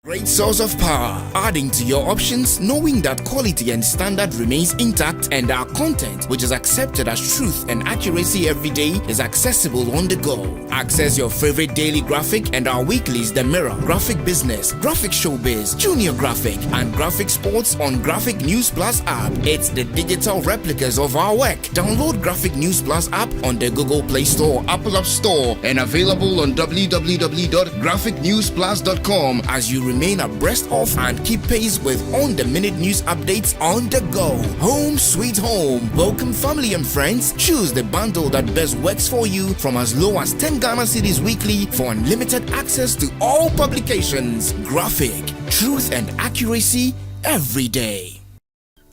G: Great source of power, adding to your options, knowing that quality and standard remains intact, and our content, which is accepted as truth and accuracy every day, is accessible on the go. Access your favorite daily graphic and our weeklies, The Mirror, Graphic Business, Graphic Showbiz, Junior Graphic, and Graphic Sports on Graphic News Plus app. It's the digital replicas of our work. Download Graphic News Plus app on the Google Play Store, Apple App Store, and available on www.graphicnewsplus.com as you remain abreast of and keep pace with on-the-minute news updates on the go. Home sweet home. Welcome family and friends. Choose the bundle that best works for you from as low as 10 Ghana cedis weekly for unlimited access to all publications. Graphic, truth and accuracy every day.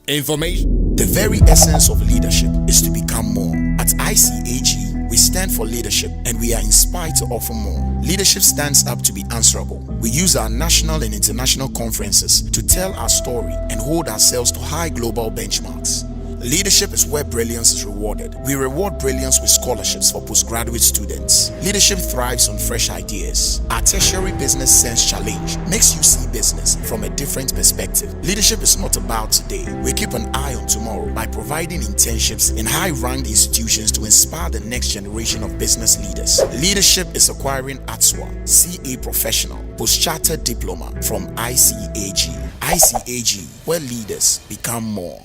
G: Information. The very essence of leadership is to become more. At ICAG, we stand for leadership and we are inspired to offer more. Leadership stands up to be answerable. We use our national and international conferences to tell our story and hold ourselves to high global benchmarks. Leadership is where brilliance is rewarded. We reward brilliance with scholarships for postgraduate students. Leadership thrives on fresh ideas. Our Tertiary Business Sense Challenge makes you see business from a different perspective. Leadership is not about today. We keep an eye on tomorrow by providing internships in high-ranked institutions to inspire the next generation of business leaders. Leadership is acquiring ATSWA, CA Professional, Post-Chartered Diploma from ICAG. ICAG, where leaders become more.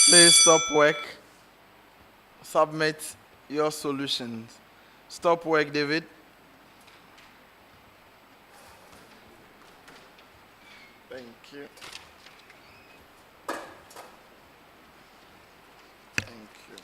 A: Please stop work. Submit your solutions. Stop work, David. Thank you. Thank you.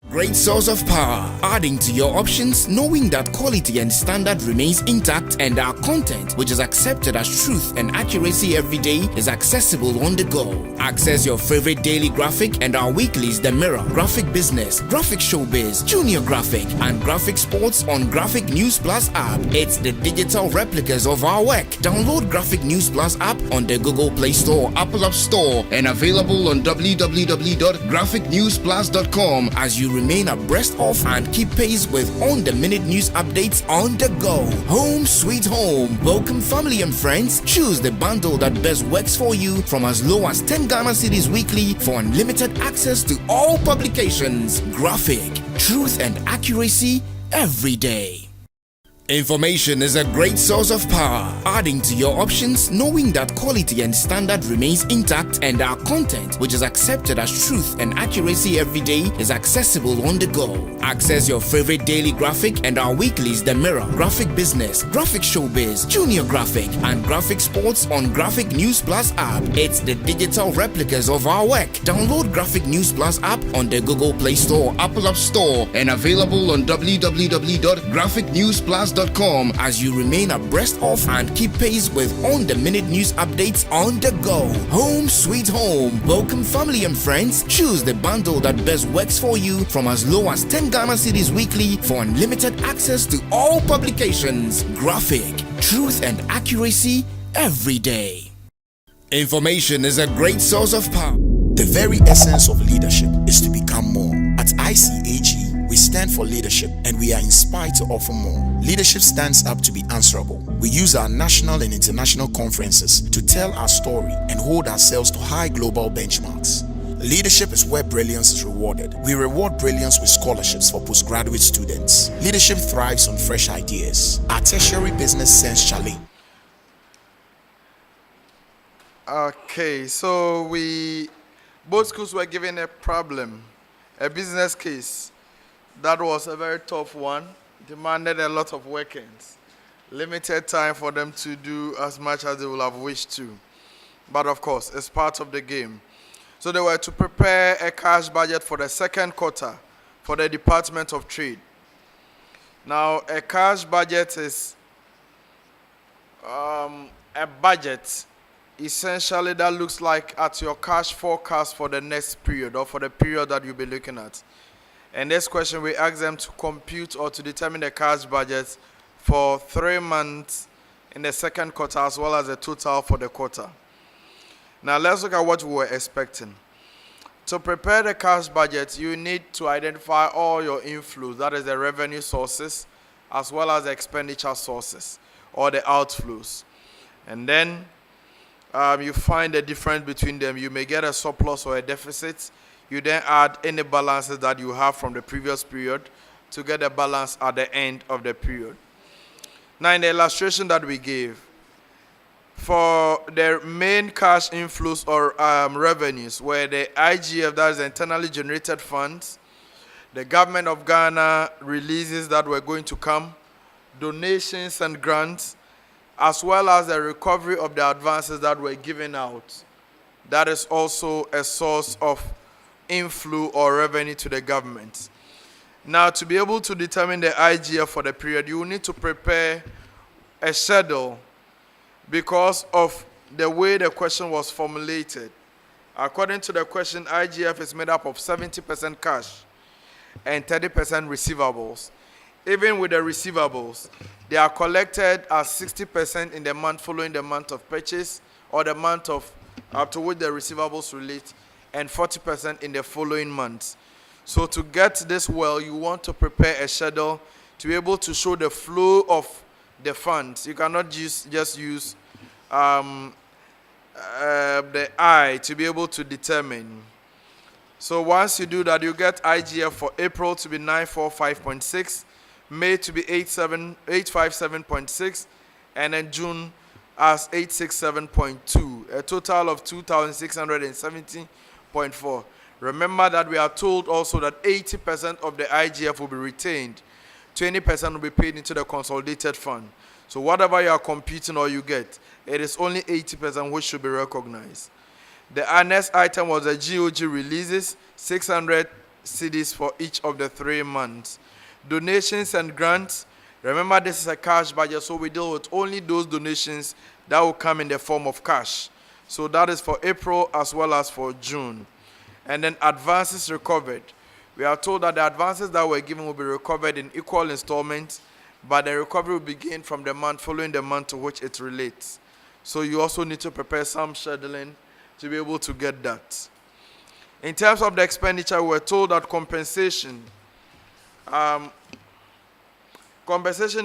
G: Great source of power, adding to your options, knowing that quality and standard remains intact, and our content, which is accepted as truth and accuracy every day, is accessible on the go. Access your favorite daily graphic and our weeklies The Mirror, Graphic Business, Graphic Showbiz, Junior Graphic, and Graphic Sports on Graphic News Plus app. It's the digital replicas of our work. Download Graphic News Plus app on the Google Play Store, Apple App Store, and available on www.graphicnewsplus.com as you remain abreast of and keep pace with on-the-minute news updates on the go. Home sweet home. Welcome family and friends. Choose the bundle that best works for you from as low as 10 Ghana cedis weekly for unlimited access to all publications. Graphic, truth and accuracy every day. Information is a great source of power, adding to your options, knowing that quality and standard remains intact, and our content, which is accepted as truth and accuracy every day, is accessible on the go. Access your favorite daily graphic and our weeklies The Mirror, Graphic Business, Graphic Showbiz, Junior Graphic, and Graphic Sports on Graphic News Plus app. It's the digital replicas of our work. Download Graphic News Plus app on the Google Play Store, Apple App Store, and available on www.graphicnewsplus.com as you remain abreast of and keep pace with on-the-minute news updates on the go. Home sweet home. Welcome family and friends. Choose the bundle that best works for you from as low as 10 Ghana cedis weekly for unlimited access to all publications. Graphic, truth and accuracy every day. Information is a great source of power.
H: The very essence of leadership is to become more. At ICAG, we stand for leadership and we are inspired to offer more. Leadership stands up to be answerable. We use our national and international conferences to tell our story and hold ourselves to high global benchmarks. Leadership is where brilliance is rewarded. We reward brilliance with scholarships for postgraduate students. Leadership thrives on fresh ideas. Our tertiary business sense challenge.
A: Okay, so both schools were given a problem, a business case. That was a very tough one, demanded a lot of workings, limited time for them to do as much as they would have wished to. But of course, it's part of the game. So they were to prepare a cash budget for the second quarter for the Department of Trade. Now, a cash budget is a budget essentially that looks like at your cash forecast for the next period or for the period that you'll be looking at. And this question, we ask them to compute or to determine the cash budget for 3 months in the second quarter as well as the total for the quarter. Now let's look at what we were expecting. To prepare the cash budget, you need to identify all your inflows, that is the revenue sources, as well as the expenditure sources or the outflows. And then you find the difference between them. You may get a surplus or a deficit. You then add any balances that you have from the previous period to get a balance at the end of the period. Now, in the illustration that we gave, for the main cash inflows or revenues, where the IGF, that is internally generated funds, the government of Ghana releases that were going to come, donations and grants, as well as the recovery of the advances that were given out. That is also a source of inflow or revenue to the government. Now, to be able to determine the IGF for the period, you will need to prepare a schedule because of the way the question was formulated. According to the question, IGF is made up of 70% cash and 30% receivables. Even with the receivables, they are collected as 60% in the month following the month of purchase or the month of up to which the receivables relate, and 40% in the following months. So to get this well, you want to prepare a schedule to be able to show the flow of the funds. You cannot just use the eye to be able to determine. So once you do that, you get IGF for April to be 945.6, May to be 857.6, and then June as 867.2, a total of 2,670.4. Remember that we are told also that 80% of the IGF will be retained, 20% will be paid into the consolidated fund. So whatever you are computing or you get, it is only 80% which should be recognized. The next item was the GOG releases, 600 CDs for each of the 3 months. Donations and grants, remember this is a cash budget, so we deal with only those donations that will come in the form of cash. So that is for April as well as for June. And then advances recovered. We are told that the advances that were given will be recovered in equal installments, but the recovery will begin from the month following the month to which it relates. So you also need to prepare some scheduling to be able to get that. In terms of the expenditure, we were told that compensation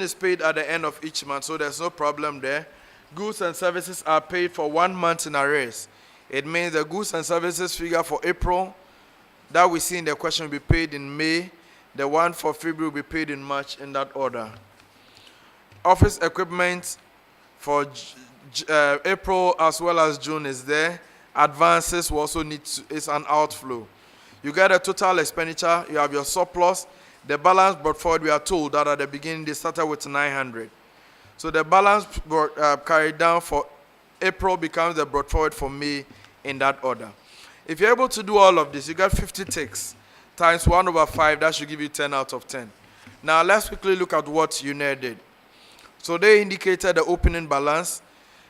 A: is paid at the end of each month, so there's no problem there. Goods and services are paid for 1 month in arrears. It means the goods and services figure for April that we see in the question will be paid in May. The one for February will be paid in March, in that order. Office equipment for April as well as June is there. Advances will also is an outflow. You get a total expenditure, you have your surplus. The balance brought forward, we are told that at the beginning they started with 900. So the balance carried down for April becomes the brought forward for May, in that order. If you're able to do all of this, you get 50 ticks times 1/5, that should give you 10 out of 10. Now let's quickly look at what UNER did. So they indicated the opening balance.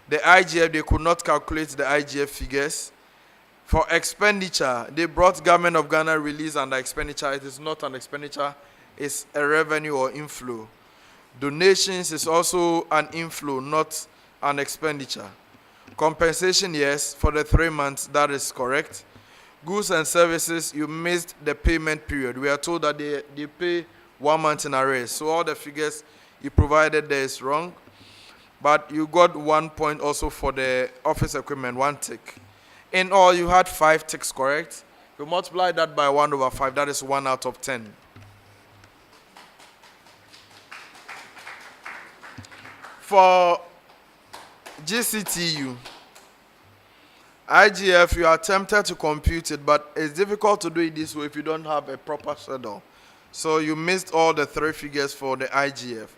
A: The IGF, they could not calculate the IGF figures. For expenditure, they brought Government of Ghana release under expenditure. It is not an expenditure, it's a revenue or inflow. Donations is also an inflow, not an expenditure. Compensation, yes, for the 3 months, that is correct. Goods and services, you missed the payment period. We are told that they pay 1 month in arrears. So all the figures you provided there is wrong. But you got 1 point also for the office equipment, 1 tick. In all, you had 5 ticks correct. You multiply that by 1/5, that is 1 out of 10. For GCTU, IGF, you are tempted to compute it, but it's difficult to do it this way if you don't have a proper schedule. So you missed all the 3 figures for the IGF.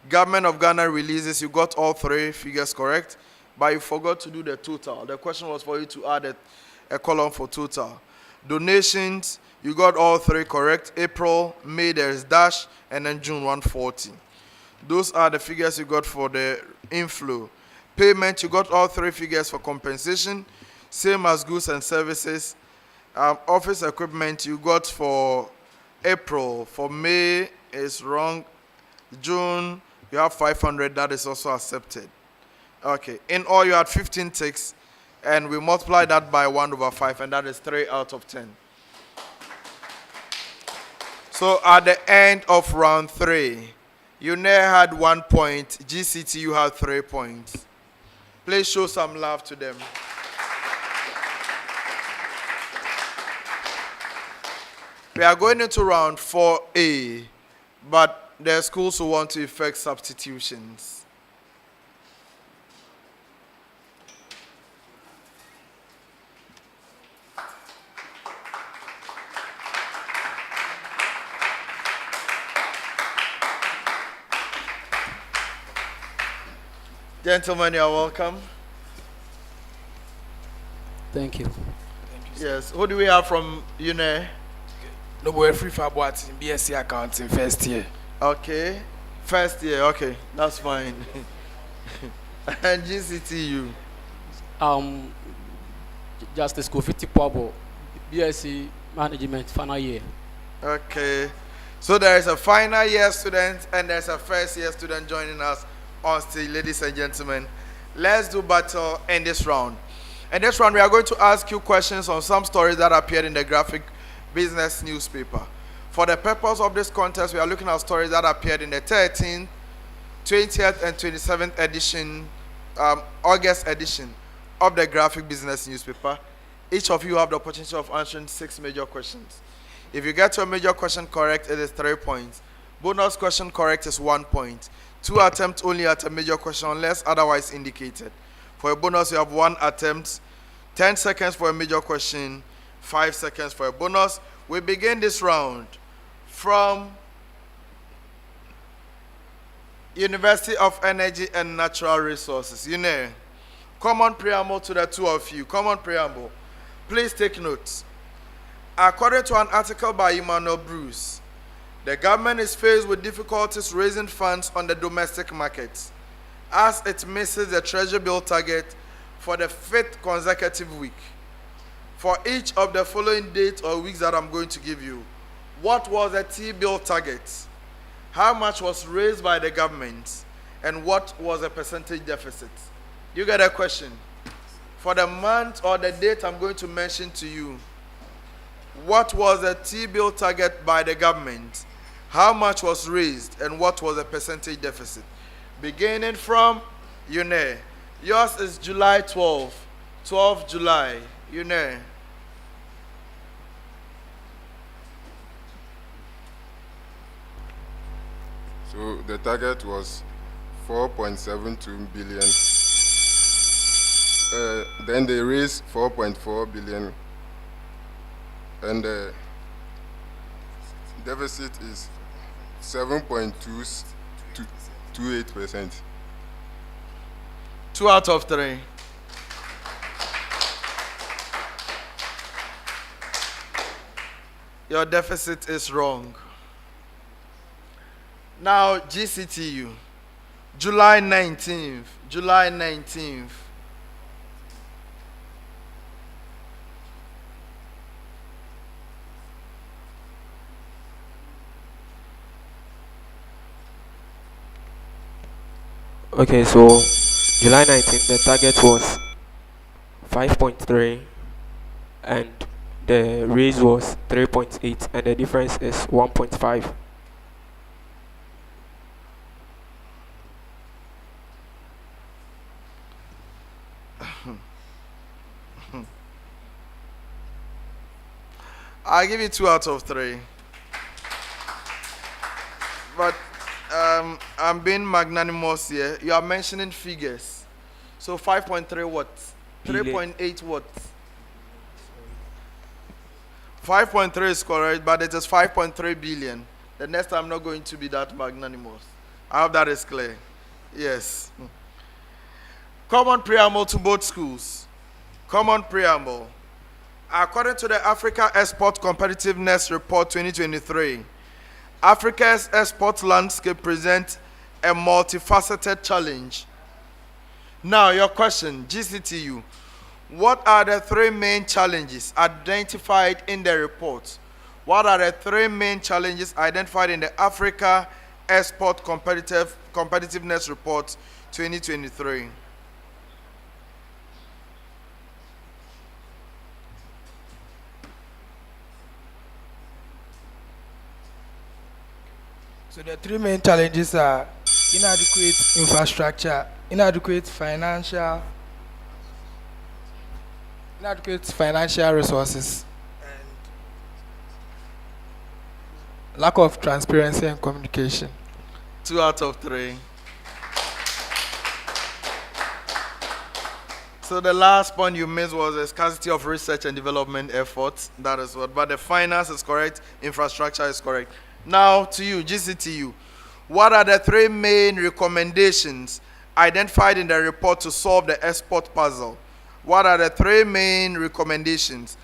A: Government of Ghana releases, you got all 3 figures correct, but you forgot to do the total. The question was for you to add a column for total. Donations, you got all 3 correct. April, May, there is dash, and then June 140. Those are the figures you got for the inflow. Payment, you got all 3 figures for compensation, same as goods and services. Office equipment, you got for April. For May, is wrong. June, you have 500, that is also accepted. Okay, in all you had 15 ticks, and we multiply that by 1/5, and that is 3 out of 10. So at the end of round 3, UNER had 1 point, GCTU had 3 points. Please show some love to them. We are going into round 4A, but there are schools who want to effect substitutions. Gentlemen, you are welcome.
I: Thank you.
A: Yes. Who do we have from UNE?
I: No boy free for what BSc accounting first year.
A: Okay. First year. Okay. That's fine. And GCTU.
J: Justice Kofi Pabo, BSc Management final year.
A: Okay. So there is a final year student and there's a first year student joining us on stage, ladies and gentlemen. Let's do battle in this round. In this round, we are going to ask you questions on some stories that appeared in the graphic business newspaper. For the purpose of this contest, we are looking at stories that appeared in the 13th, 20th, and 27th edition, August edition of the graphic business newspaper. Each of you have the opportunity of answering 6 major questions. If you get your major question correct, it is 3 points. Bonus question correct is 1 point. 2 attempts only at a major question unless otherwise indicated. For a bonus, you have 1 attempt, 10 seconds for a major question, 5 seconds for a bonus. We begin this round from University of Energy and Natural Resources. UNE. Common preamble to the two of you. Common preamble. Please take notes. According to an article by Emmanuel Bruce, the government is faced with difficulties raising funds on the domestic market as it misses the Treasury bill target for the 5th consecutive week. For each of the following dates or weeks that I'm going to give you, what was the T-bill target? How much was raised by the government? And what was the percentage deficit? You get a question? For the month or the date I'm going to mention to you, what was the T-bill target by the government? How much was raised? And what was the percentage deficit? Beginning from UNE. Yours is July 12. 12 July. UNE.
F: So the target was 4.72 billion. Then they raised 4.4 billion. And the deficit is 7.28%.
A: 2 out of 3. Your deficit is wrong. Now, GCTU, July 19th. July 19th.
B: Okay, so July 19th, the target was 5.3 and the raise was 3.8 and the difference is 1.5.
A: I'll give you 2 out of 3. But I'm being magnanimous here. You are mentioning figures. So 5.3 what? 3.8 what? 5.3 is correct, but it is 5.3 billion. The next time I'm not going to be that magnanimous. I hope that is clear. Yes. Common preamble to both schools. Common preamble. According to the Africa Export Competitiveness Report 2023, Africa's export landscape presents a multifaceted challenge. Now, your question, GCTU. What are the 3 main challenges identified in the report? What are the 3 main challenges identified in the Africa Export Competitiveness Report 2023?
I: So the 3 main challenges are inadequate infrastructure, inadequate financial resources, and lack of transparency and communication.
A: 2 out of 3. So the last point you missed was the scarcity of research and development efforts. That is what. But the finance is correct. Infrastructure is correct. Now to you, GCTU. What are the 3 main recommendations identified in the report to solve the export puzzle? What are the 3 main recommendations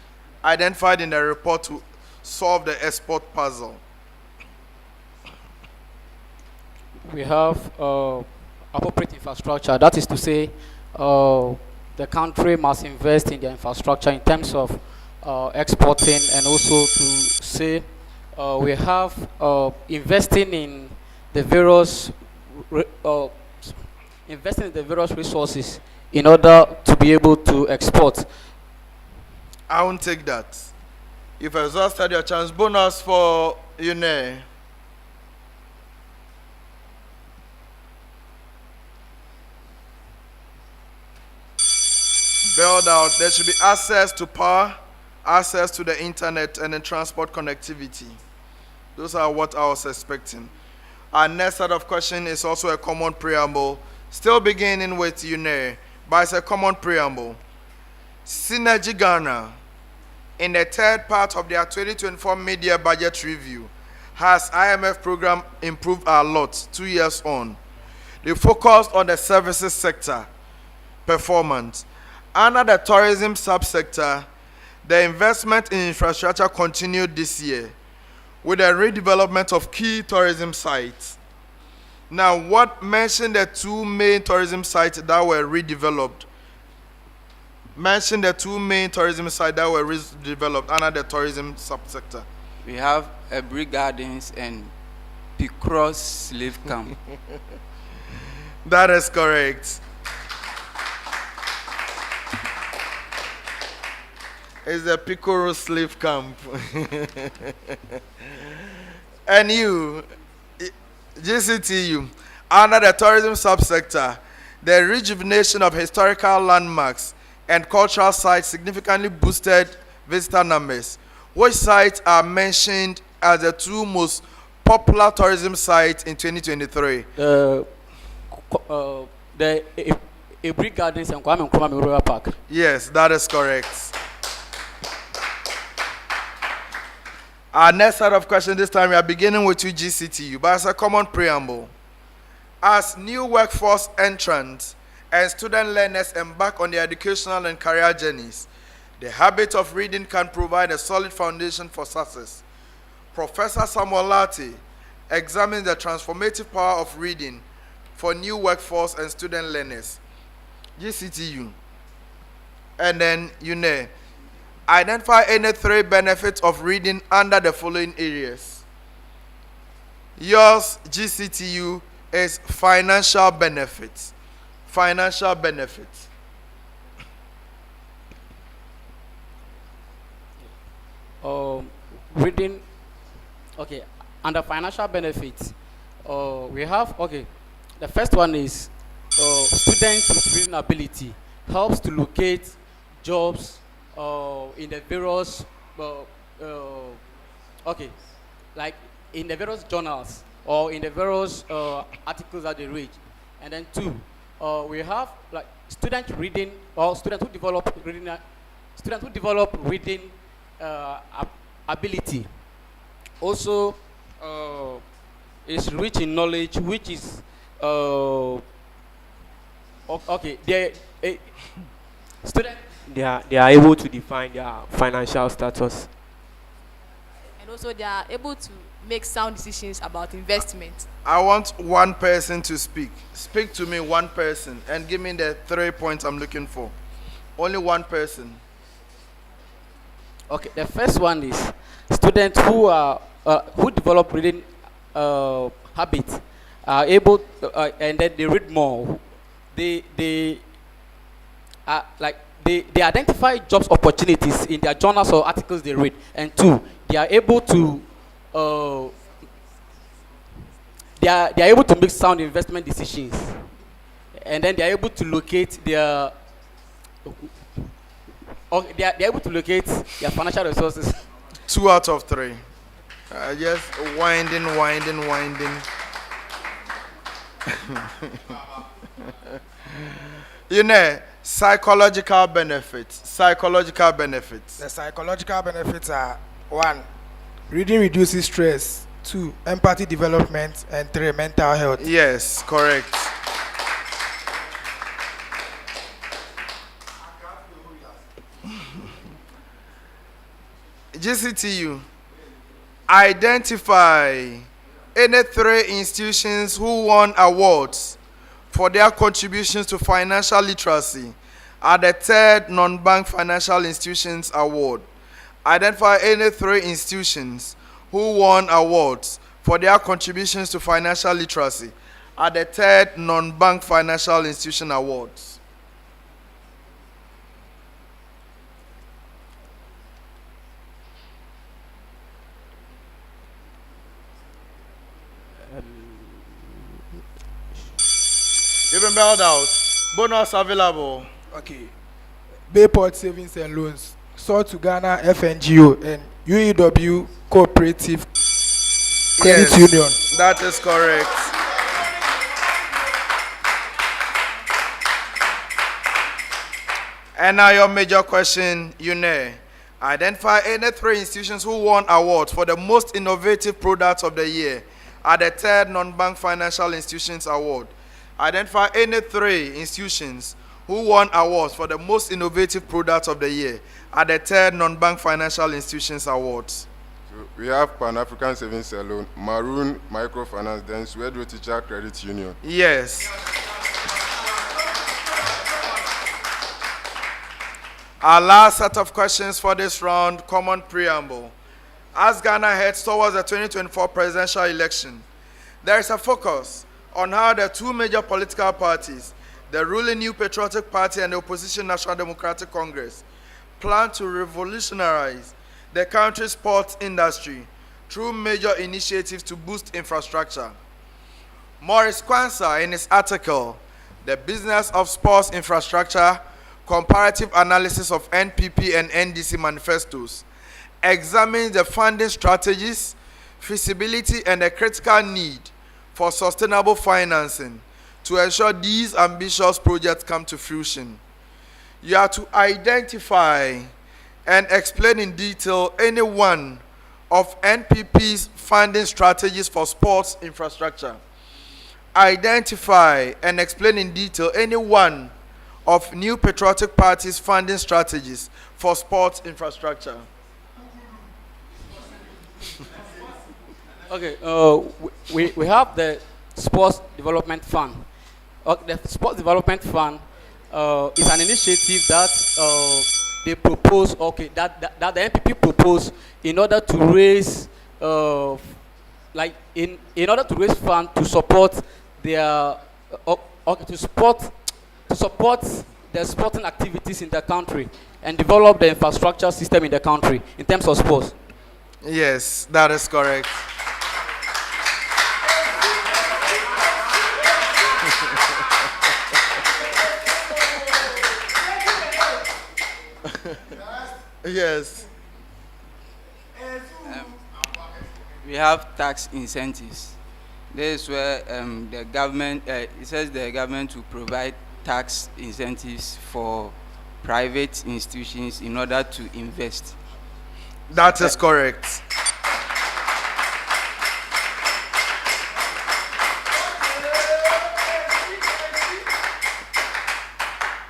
A: identified in the report to solve the export puzzle?
J: We have appropriate infrastructure. That is to say, the country must invest in the infrastructure in terms of exporting, and also to say we have investing in the various resources in order to be able to export.
A: I won't take that. You've exhausted your chance. Bonus for UNE. Build out. There should be access to power, access to the internet, and then transport connectivity. Those are what I was expecting. Our next set of questions is also a common preamble, still beginning with UNE, but it's a common preamble. Synergy Ghana, in the third part of their 2024 media budget review, has IMF program improved a lot 2 years on. They focused on the services sector performance. Under the tourism subsector, the investment in infrastructure continued this year with the redevelopment of key tourism sites. Now, what mentioned the two main tourism sites that were redeveloped? Mention the two main tourism sites that were redeveloped under the tourism subsector.
C: We have Ebri Gardens and Picross Slave Camp.
A: That is correct. It's the Picoro slave camp. And you, GCTU, under the tourism subsector, the rejuvenation of historical landmarks and cultural sites significantly boosted visitor numbers. Which sites are mentioned as the two most popular tourism sites in 2023?
J: The Ebri Gardens and Kwame Nkrumah Memorial Park.
A: Yes, that is correct. Our next set of questions this time, we are beginning with you, GCTU, but as a common preamble. As new workforce entrants and student learners embark on their educational and career journeys, the habit of reading can provide a solid foundation for success. Professor Samuel Lati examines the transformative power of reading for new workforce and student learners. GCTU. And then UNE. Identify any three benefits of reading under the following areas. Yours, GCTU, is financial benefits. Financial benefits.
J: Reading, okay, under financial benefits, we have, okay, the first one is students with reading ability helps to locate jobs in the various, okay, like in the various journals or in the various articles that they read. And then two, we have like student reading or students who develop reading ability. Also, is rich in knowledge, which is okay. Student.
B: They are able to define their financial status.
D: And also they are able to make sound decisions about investment.
A: I want one person to speak. Speak to me, one person, and give me the 3 points I'm looking for. Only one person.
J: Okay, the first one is students who are who develop reading habits are able and then they read more. They are like they identify jobs opportunities in their journals or articles they read. And two, they are able to they are able to make sound investment decisions. And then they are able to locate their they are able to locate their financial resources.
A: 2 out of 3. Just winding. You know, psychological benefits.
I: The psychological benefits are 1. Reading reduces stress. 2. Empathy development. And 3. Mental health.
A: Yes, correct. GCTU, identify any 3 institutions who won awards for their contributions to financial literacy at the 3rd Non-Bank Financial Institutions Award. Identify any 3 institutions who won awards for their contributions to financial literacy at the 3rd Non-Bank Financial Institution Awards. You've been bailed out. Bonus available.
I: Okay. Bayport Savings and Loans, South to Ghana FNGO, and UEW Cooperative Credit Union.
A: That is correct. And now your major question, UNER. Identify any 3 institutions who won awards for the most innovative products of the year at the 3rd Non-Bank Financial Institutions Award. Identify any 3 institutions who won awards for the most innovative products of the year at the 3rd Non-Bank Financial Institutions Awards.
F: So we have Pan-African Savings and Loan, Maroon Microfinance, then Swedro Teacher Credit Union.
A: Yes. Our last set of questions for this round, common preamble. As Ghana heads towards the 2024 presidential election, there is a focus on how the 2 major political parties, the ruling New Patriotic Party and the opposition National Democratic Congress, plan to revolutionize the country's sports industry through major initiatives to boost infrastructure. Maurice Kwanzaa, in his article, The Business of Sports Infrastructure, Comparative Analysis of NPP and NDC Manifestos, examines the funding strategies, feasibility, and the critical need for sustainable financing to ensure these ambitious projects come to fruition. You are to identify and explain in detail any one of NPP's funding strategies for sports infrastructure. Identify and explain in detail any one of New Patriotic Party's funding strategies for sports infrastructure.
J: Okay, we have the Sports Development Fund. The Sports Development Fund is an initiative that they propose, that the NPP propose in order to raise, in order to raise funds to support their, to support the sporting activities in the country and develop the infrastructure system in the country in terms of sports.
A: Yes, that is correct. Yes.
C: We have tax incentives. This is where the government, it says the government will provide tax incentives for private institutions in order to invest.
A: That is correct.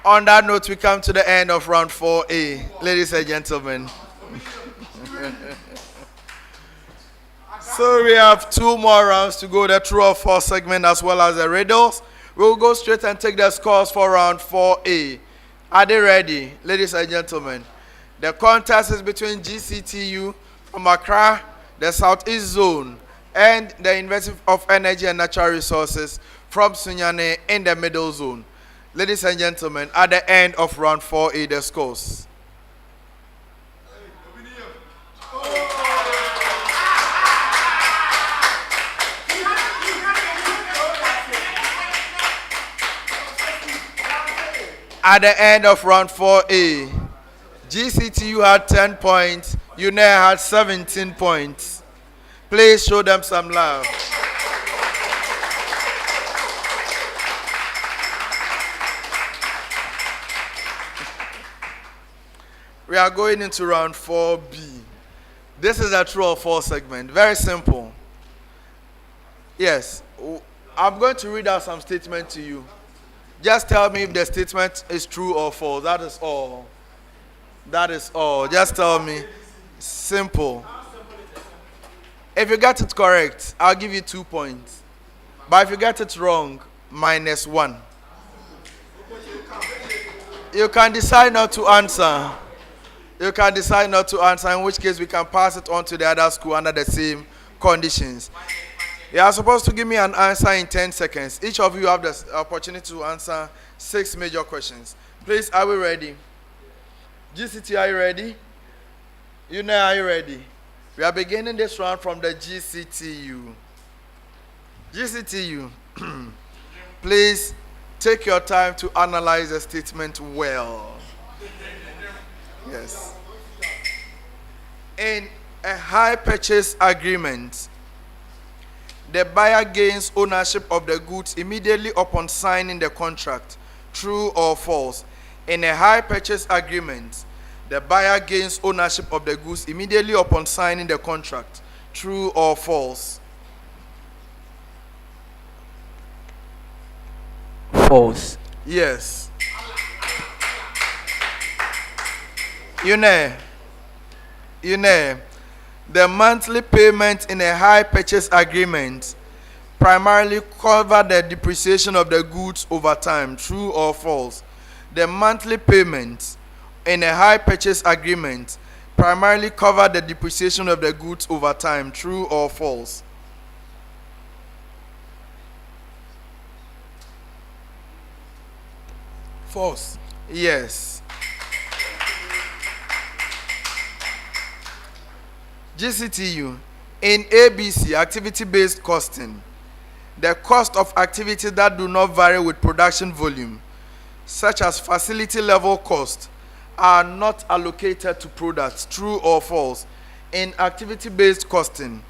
A: On that note, we come to the end of round 4A, ladies and gentlemen. So we have 2 more rounds to go, the true or false segment as well as the riddles. We'll go straight and take the scores for round 4A. Are they ready, ladies and gentlemen? The contest is between GCTU from Accra, the Southeast Zone, and the University of Energy and Natural Resources from Sunyane in the Middle Zone. Ladies and gentlemen, at the end of round 4A, the scores. At the end of round 4A, GCTU had 10 points, UNER had 17 points. Please show them some love. We are going into round 4B. This is a true or false segment. Very simple. Yes, I'm going to read out some statement to you. Just tell me if the statement is true or false. That is all. That is all. Just tell me. Simple. If you get it correct, I'll give you 2 points. But if you get it wrong, -1. You can decide not to answer. You can decide not to answer, in which case we can pass it on to the other school under the same conditions. You are supposed to give me an answer in 10 seconds. Each of you have the opportunity to answer 6 major questions. Please, are we ready? GCT, are you ready? UNER, are you ready? We are beginning this round from the GCTU. GCTU, please take your time to analyze the statement well. Yes. In a hire purchase agreement, the buyer gains ownership of the goods immediately upon signing the contract. True or false? In a hire purchase agreement, the buyer gains ownership of the goods immediately upon signing the contract. True or false?
B: False.
A: Yes. UNER, the monthly payment in a hire purchase agreement primarily cover the depreciation of the goods over time. True or false? The monthly payment in a hire purchase agreement primarily cover the depreciation of the goods over time. True or false?
I: False.
A: Yes. GCTU, in ABC, activity-based costing, the cost of activities that do not vary with production volume, such as facility level cost, are not allocated to products. True or false? In activity-based costing,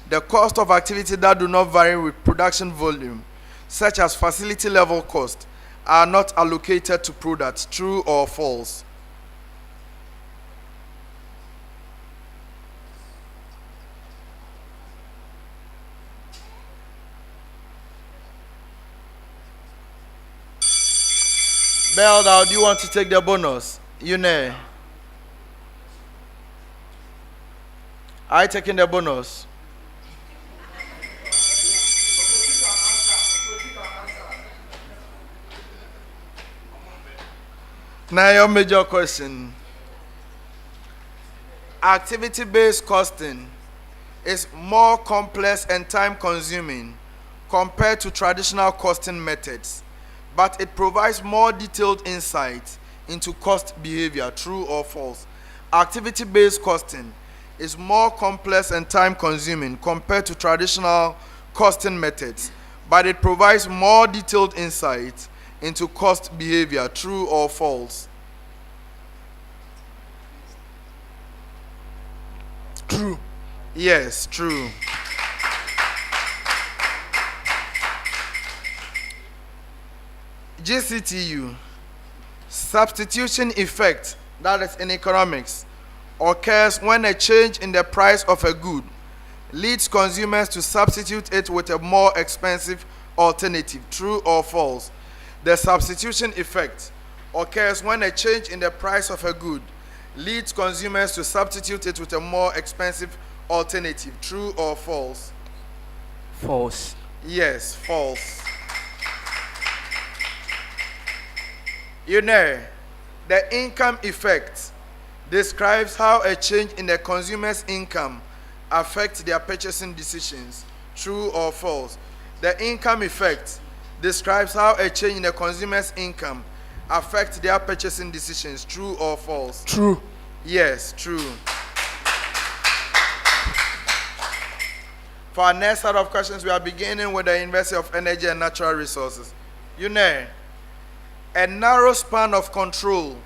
A: the cost of activities that do not vary with production volume, such as facility level cost, are not allocated to products. True or false? Belda, do you want to take the bonus? UNER. Are you taking the bonus? Now your major question. Activity-based costing is more complex and time-consuming compared to traditional costing methods, but it provides more detailed insight into cost behavior. True or false? Activity-based costing is more complex and time-consuming compared to traditional costing methods, but it provides more detailed insight into cost behavior. True or false?
I: True.
A: Yes, true. GCTU, substitution effect, that is in economics, occurs when a change in the price of a good leads consumers to substitute it with a more expensive alternative. True or false? The substitution effect occurs when a change in the price of a good leads consumers to substitute it with a more expensive alternative. True or false?
B: False.
A: Yes, false. UNER, the income effect describes how a change in the consumer's income affects their purchasing decisions. True or false? The income effect describes how a change in the consumer's income affects their purchasing decisions. True or false?
I: True.
A: Yes, true. For our next set of questions, we are beginning with the University of Energy and Natural Resources. UNER, a narrow span of control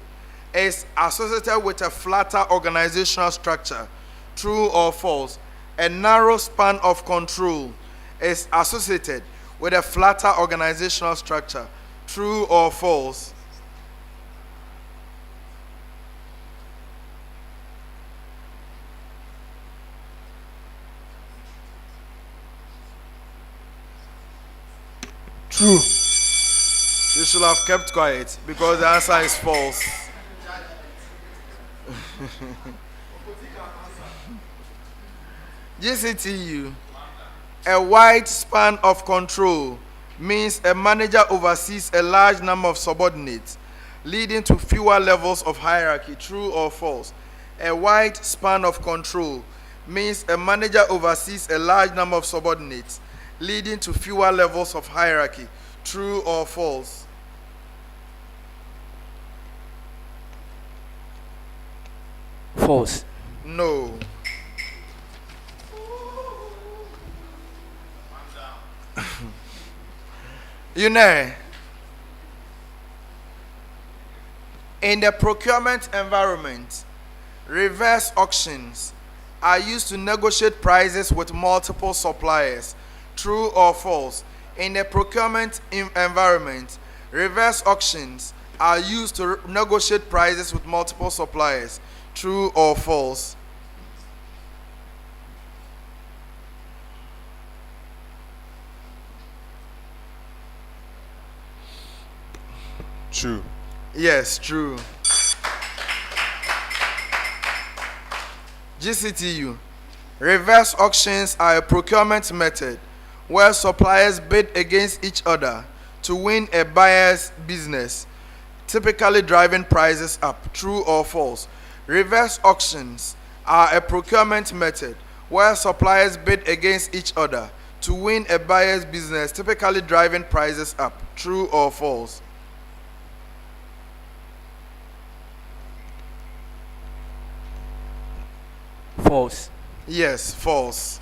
A: is associated with a flatter organizational structure. True or false? A narrow span of control is associated with a flatter organizational structure. True or false?
I: True.
A: You should have kept quiet because the answer is false. GCTU. A wide span of control means a manager oversees a large number of subordinates, leading to fewer levels of hierarchy. True or false? A wide span of control means a manager oversees a large number of subordinates, leading to fewer levels of hierarchy. True or false?
B: False.
A: No. You know, in the procurement environment, reverse auctions are used to negotiate prices with multiple suppliers. True or false? In the procurement environment, reverse auctions are used to negotiate prices with multiple suppliers. True or false?
F: True.
A: Yes, true. GCTU. Reverse auctions are a procurement method where suppliers bid against each other to win a buyer's business, typically driving prices up. True or false? Reverse auctions are a procurement method where suppliers bid against each other to win a buyer's business, typically driving prices up. True or false?
B: False.
A: Yes, false.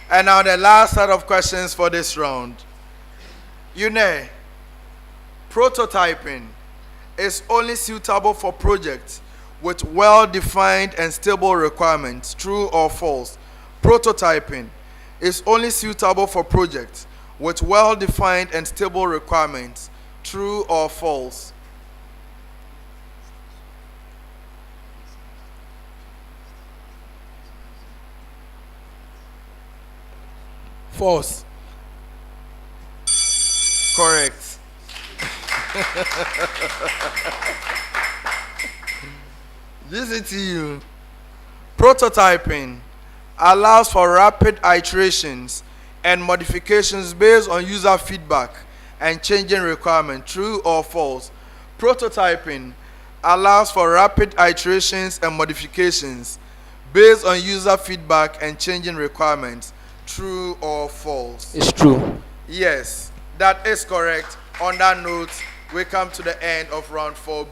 A: And now the last set of questions for this round. You know, prototyping is only suitable for projects with well-defined and stable requirements. True or false? Prototyping is only suitable for projects with well-defined and stable requirements. True or false?
I: False.
A: Correct. Listen to you. Prototyping allows for rapid iterations and modifications based on user feedback and changing requirements. True or false? Prototyping allows for rapid iterations and modifications based on user feedback and changing requirements. True or false?
J: It's true.
A: Yes, that is correct. On that note, we come to the end of round 4B.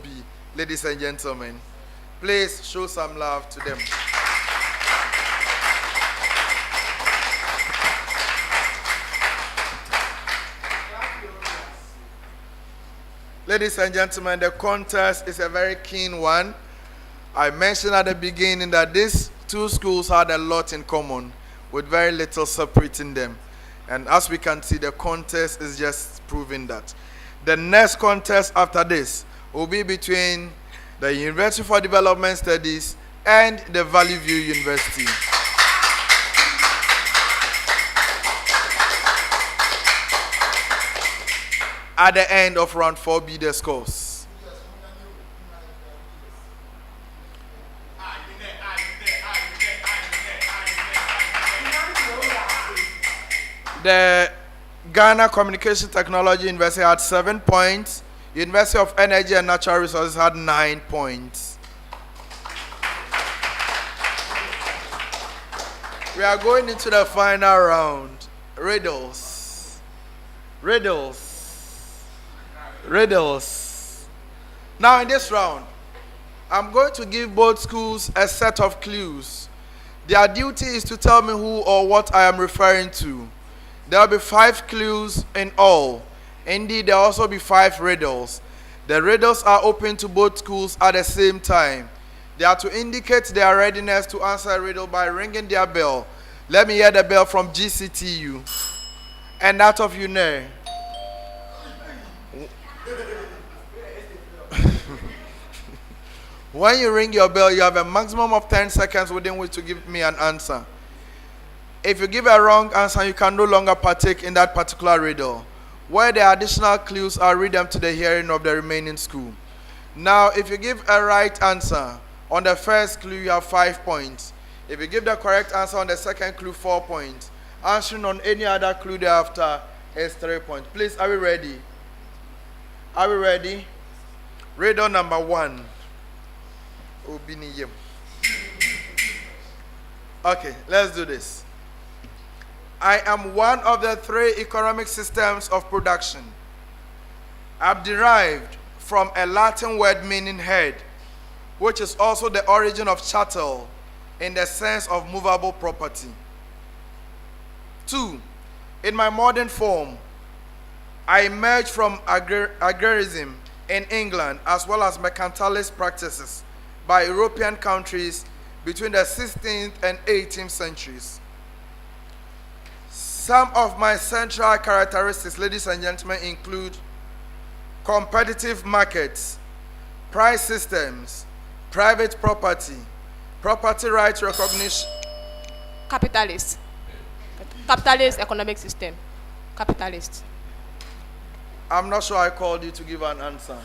A: Ladies and gentlemen, please show some love to them. Ladies and gentlemen, the contest is a very keen one. I mentioned at the beginning that these two schools had a lot in common, with very little separating them. And as we can see, the contest is just proving that. The next contest after this will be between the University for Development Studies and the Valley View University. At the end of round 4B, the scores. The Ghana Communication Technology University had 7 points. University of Energy and Natural Resources had 9 points. We are going into the final round. Riddles. Riddles. Riddles. Now in this round, I'm going to give both schools a set of clues. Their duty is to tell me who or what I am referring to. There will be 5 clues in all. Indeed, there will also be 5 riddles. The riddles are open to both schools at the same time. They are to indicate their readiness to answer a riddle by ringing their bell. Let me hear the bell from GCTU. And that of UNER. When you ring your bell, you have a maximum of 10 seconds within which to give me an answer. If you give a wrong answer, you can no longer partake in that particular riddle. Where the additional clues, I'll read them to the hearing of the remaining school. Now, if you give a right answer, on the first clue, you have 5 points. If you give the correct answer on the second clue, 4 points. Answering on any other clue thereafter is 3 points. Please, are we ready? Are we ready? Riddle number 1. Okay, let's do this. I am one of the 3 economic systems of production. I'm derived from a Latin word meaning head, which is also the origin of chattel in the sense of movable property. 2. In my modern form, I emerged from agrarism in England as well as mercantilist practices by European countries between the 16th and 18th centuries. Some of my central characteristics, ladies and gentlemen, include competitive markets, price systems, private property, property rights recognition.
D: Capitalist. Capitalist economic system. Capitalist.
A: I'm not sure I called you to give an answer.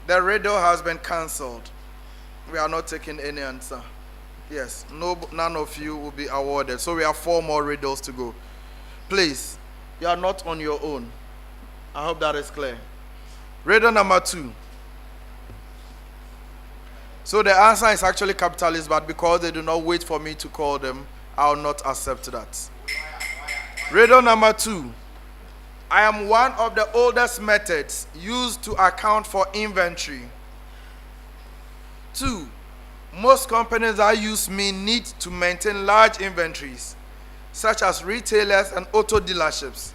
A: The riddle has been cancelled. We are not taking any answer. Yes, none of you will be awarded. So we have 4 more riddles to go. Please, you are not on your own. I hope that is clear. Riddle number 2. So the answer is actually capitalist, but because they do not wait for me to call them, I will not accept that. Riddle number 2. I am one of the oldest methods used to account for inventory. 2. Most companies that use me need to maintain large inventories, such as retailers and auto dealerships.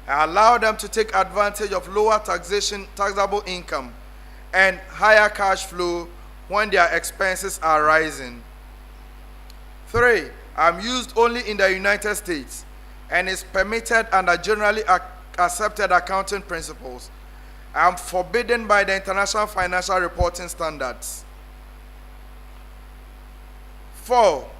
A: I allow them to take advantage of lower taxable income and higher cash flow when their expenses are rising. 3. I'm used only in the United States and is permitted under generally accepted accounting principles. I'm forbidden by the International Financial Reporting Standards. 4.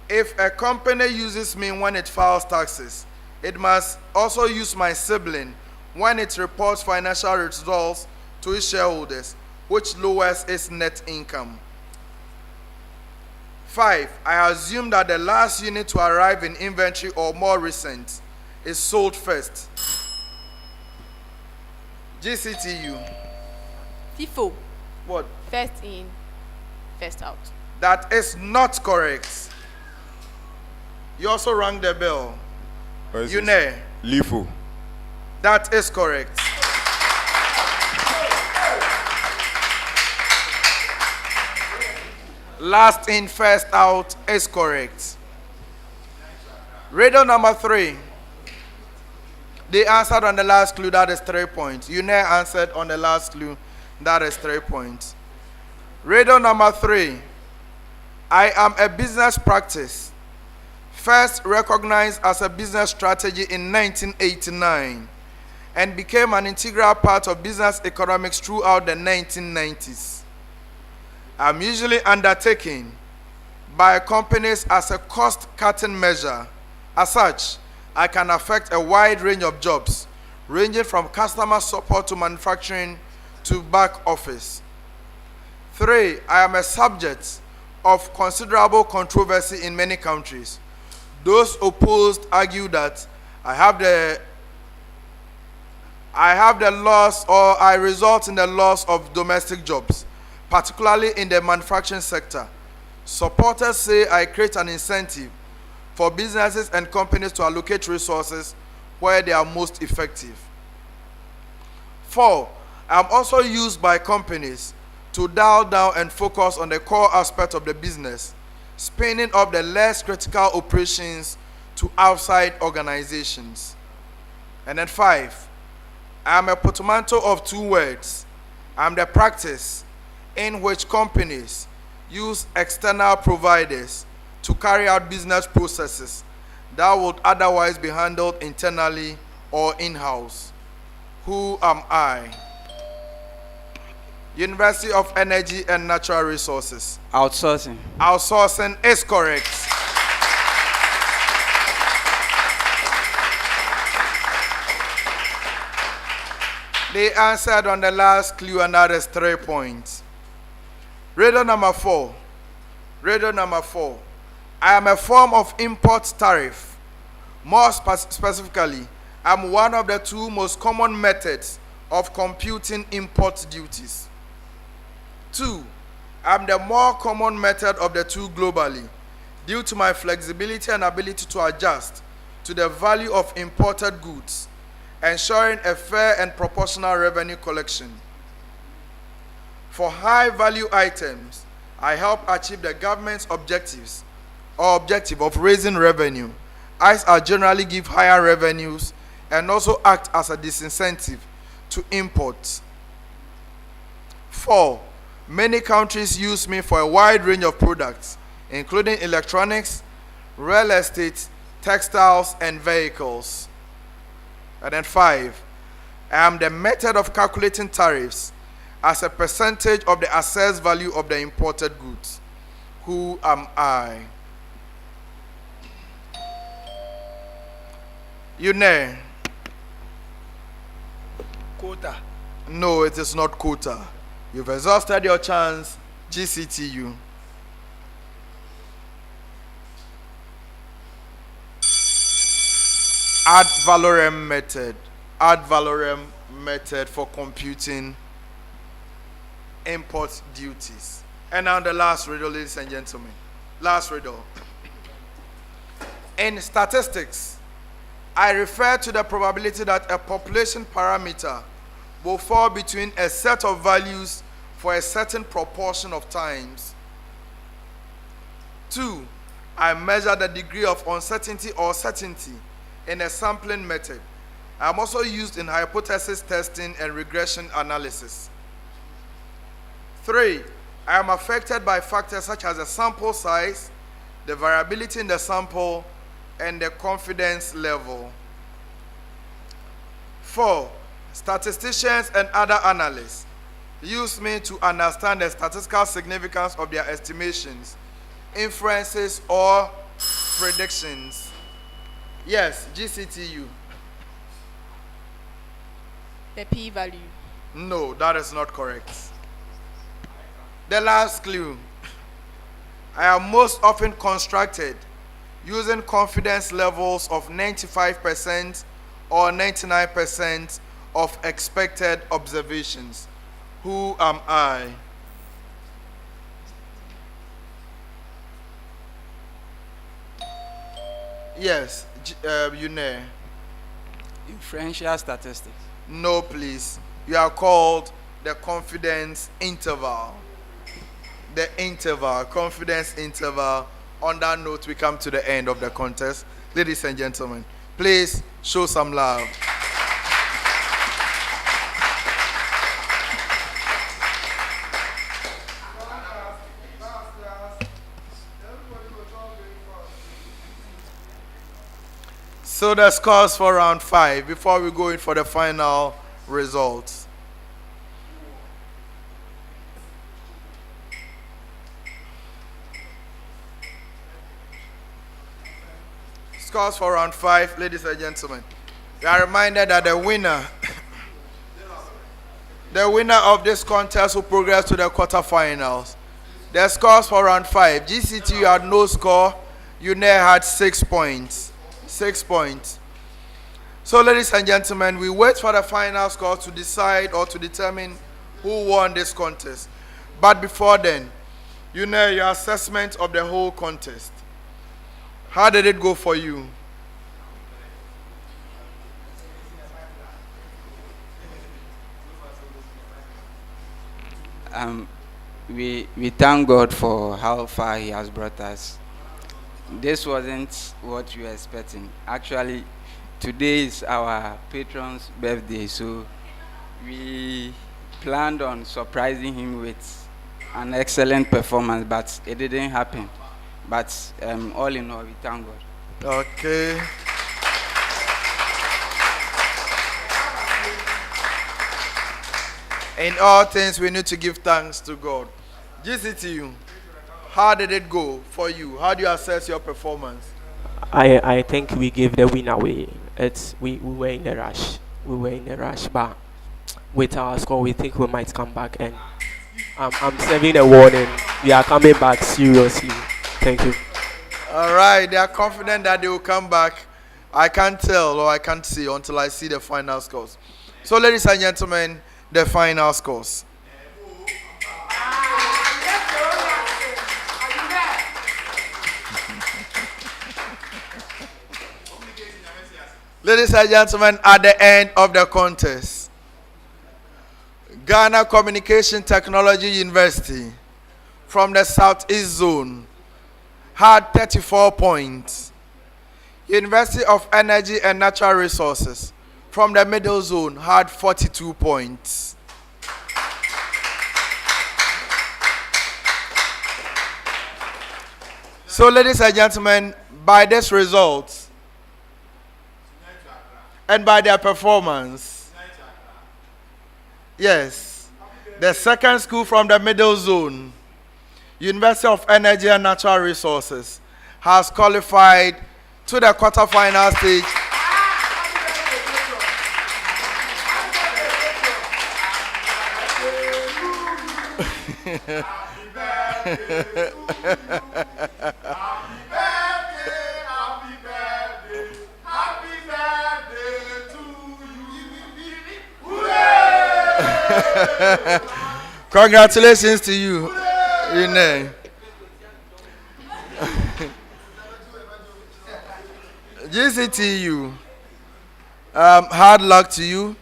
A: If a company uses me when it files taxes, it must also use my sibling when it reports financial results to its shareholders, which lowers its net income. 5. I assume that the last unit to arrive in inventory or more recent is sold first. GCTU.
D: FIFO.
A: What?
D: First in, first out.
A: That is not correct. You also rang the bell. UENR.
F: LIFO.
A: That is correct. Last in, first out is correct. Riddle number 3. They answered on the last clue, that is 3 points. UENR answered on the last clue, that is 3 points. Riddle number 3. I am a business practice, first recognized as a business strategy in 1989, and became an integral part of business economics throughout the 1990s. I'm usually undertaken by companies as a cost-cutting measure. As such, I can affect a wide range of jobs, ranging from customer support to manufacturing to back office. 3. I am a subject of considerable controversy in many countries. Those opposed argue that I have the loss, or I result in the loss of domestic jobs, particularly in the manufacturing sector. Supporters say I create an incentive for businesses and companies to allocate resources where they are most effective. 4. I'm also used by companies to dial down and focus on the core aspect of the business, spinning up the less critical operations to outside organizations. And then 5. I'm a portmanteau of 2 words. I'm the practice in which companies use external providers to carry out business processes that would otherwise be handled internally or in-house. Who am I? University of Energy and Natural Resources.
C: Outsourcing.
A: Outsourcing is correct. They answered on the last clue, and that is 3 points. Riddle number 4. Riddle number 4. I am a form of import tariff. More specifically, I'm one of the 2 most common methods of computing import duties. 2. I'm the more common method of the 2 globally due to my flexibility and ability to adjust to the value of imported goods, ensuring a fair and proportional revenue collection. For high-value items, I help achieve the government's objective of raising revenue, as I generally give higher revenues and also act as a disincentive to imports. 4. Many countries use me for a wide range of products, including electronics, real estate, textiles, and vehicles. And then 5, I am the method of calculating tariffs as a percentage of the assessed value of the imported goods. Who am I? UNER.
I: Quota.
A: No, it is not quota. You've exhausted your chance. GCTU. Ad valorem method. Ad valorem method for computing import duties. And now the last riddle, ladies and gentlemen. Last riddle. In statistics, I refer to the probability that a population parameter will fall between a set of values for a certain proportion of times. 2. I measure the degree of uncertainty or certainty in a sampling method. I am also used in hypothesis testing and regression analysis. 3. I am affected by factors such as the sample size, the variability in the sample, and the confidence level. 4. Statisticians and other analysts use me to understand the statistical significance of their estimations, inferences, or predictions. Yes, GCTU.
D: The p-value.
A: No, that is not correct. The last clue. I am most often constructed using confidence levels of 95% or 99% of expected observations. Who am I? Yes, UNER.
C: Inferential statistics.
A: No, please. You are called the confidence interval. The interval, confidence interval. On that note, we come to the end of the contest. Ladies and gentlemen, please show some love. So the scores for round 5 before we go in for the final results. Scores for round 5, ladies and gentlemen. You are reminded that the winner of this contest will progress to the quarterfinals. The scores for round 5. GCTU had no score. UNER had 6 points. 6 points. So, ladies and gentlemen, we wait for the final score to decide or to determine who won this contest. But before then, UNER, your assessment of the whole contest. How did it go for you?
C: We thank God for how far He has brought us. This wasn't what we were expecting. Actually, today is our patron's birthday, so we planned on surprising him with an excellent performance, but it didn't happen. But all in all, we thank God.
A: Okay. In all things, we need to give thanks to God. GCTU, how did it go for you? How do you assess your performance?
B: I think we gave the win away. We were in a rush. But with our score, we think we might come back. And I'm serving a warning. We are coming back seriously. Thank you.
A: All right, they are confident that they will come back. I can't tell or I can't see until I see the final scores. So, ladies and gentlemen, the final scores. Ladies and gentlemen, at the end of the contest, Ghana Communication Technology University from the Southeast Zone had 34 points. University of Energy and Natural Resources from the Middle Zone had 42 points. So, ladies and gentlemen, by this result, and by their performance, yes, the second school from the Middle Zone, University of Energy and Natural Resources, has qualified to the quarterfinal stage. Congratulations to you. GCTU, hard luck to you.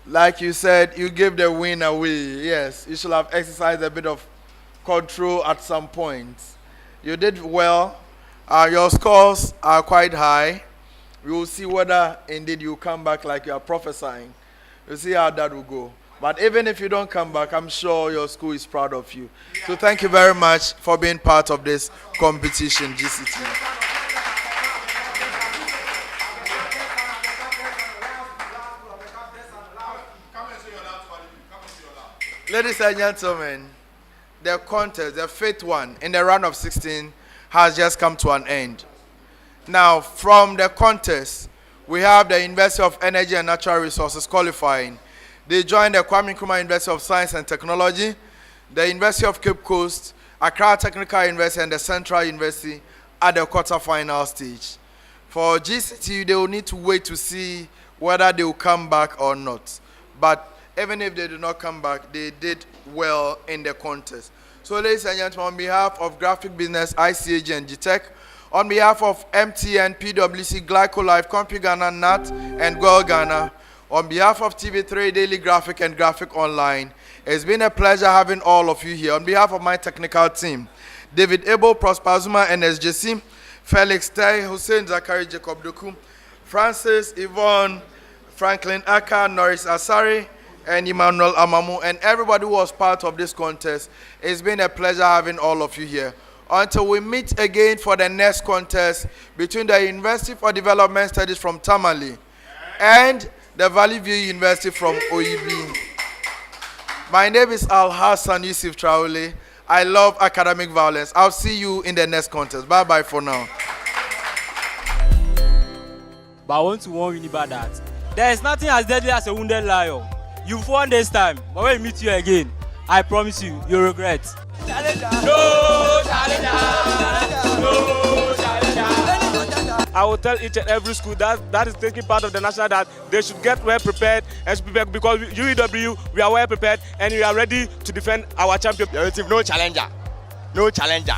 A: Like you said, you gave the win away. Yes, you should have exercised a bit of control at some point. You did well. Your scores are quite high. We will see whether indeed you come back like you are prophesying. We'll see how that will go. But even if you don't come back, I'm sure your school is proud of you. So thank you very much for being part of this competition, GCT. Ladies and gentlemen, the contest, the fifth one in the round of 16, has just come to an end. Now, from the contest, we have the University of Energy and Natural Resources qualifying. They joined the Kwame Nkrumah University of Science and Technology, the University of Cape Coast, Accra Technical University, and the Central University at the quarterfinal stage. For GCTU, they will need to wait to see whether they will come back or not. But even if they do not come back, they did well in the contest. So, ladies and gentlemen, on behalf of Graphic Business, ICAG, and GTech, on behalf of MTN, PwC, Glycolife, CompuGhana, NAT, and Gold Ghana, on behalf of TV3, Daily Graphic, and Graphic Online, it's been a pleasure having all of you here. On behalf of my technical team, David Abel, Prosper Zuma, NSJC, Felix Tai, Hussein Zakari, Jacob Doku, Francis, Yvonne, Franklin Aka, Norris Asari, and Emmanuel Amamu, and everybody who was part of this contest. It's been a pleasure having all of you here. Until we meet again for the next contest between the University for Development Studies from Tamale and the Valley View University from OEB. My name is Al Hassan Yusuf Traore. I love academic violence. I'll see you in the next contest. Bye-bye for now.
K: But I want to warn you about that. There is nothing as deadly as a wounded lion. You've won this time, but when we meet you again, I promise you, you'll regret. I will tell each and every school that is taking part of the national that they should get well prepared and prepared, because UEW, we are well prepared and we are ready to defend our champion.
L: No challenger. No challenger.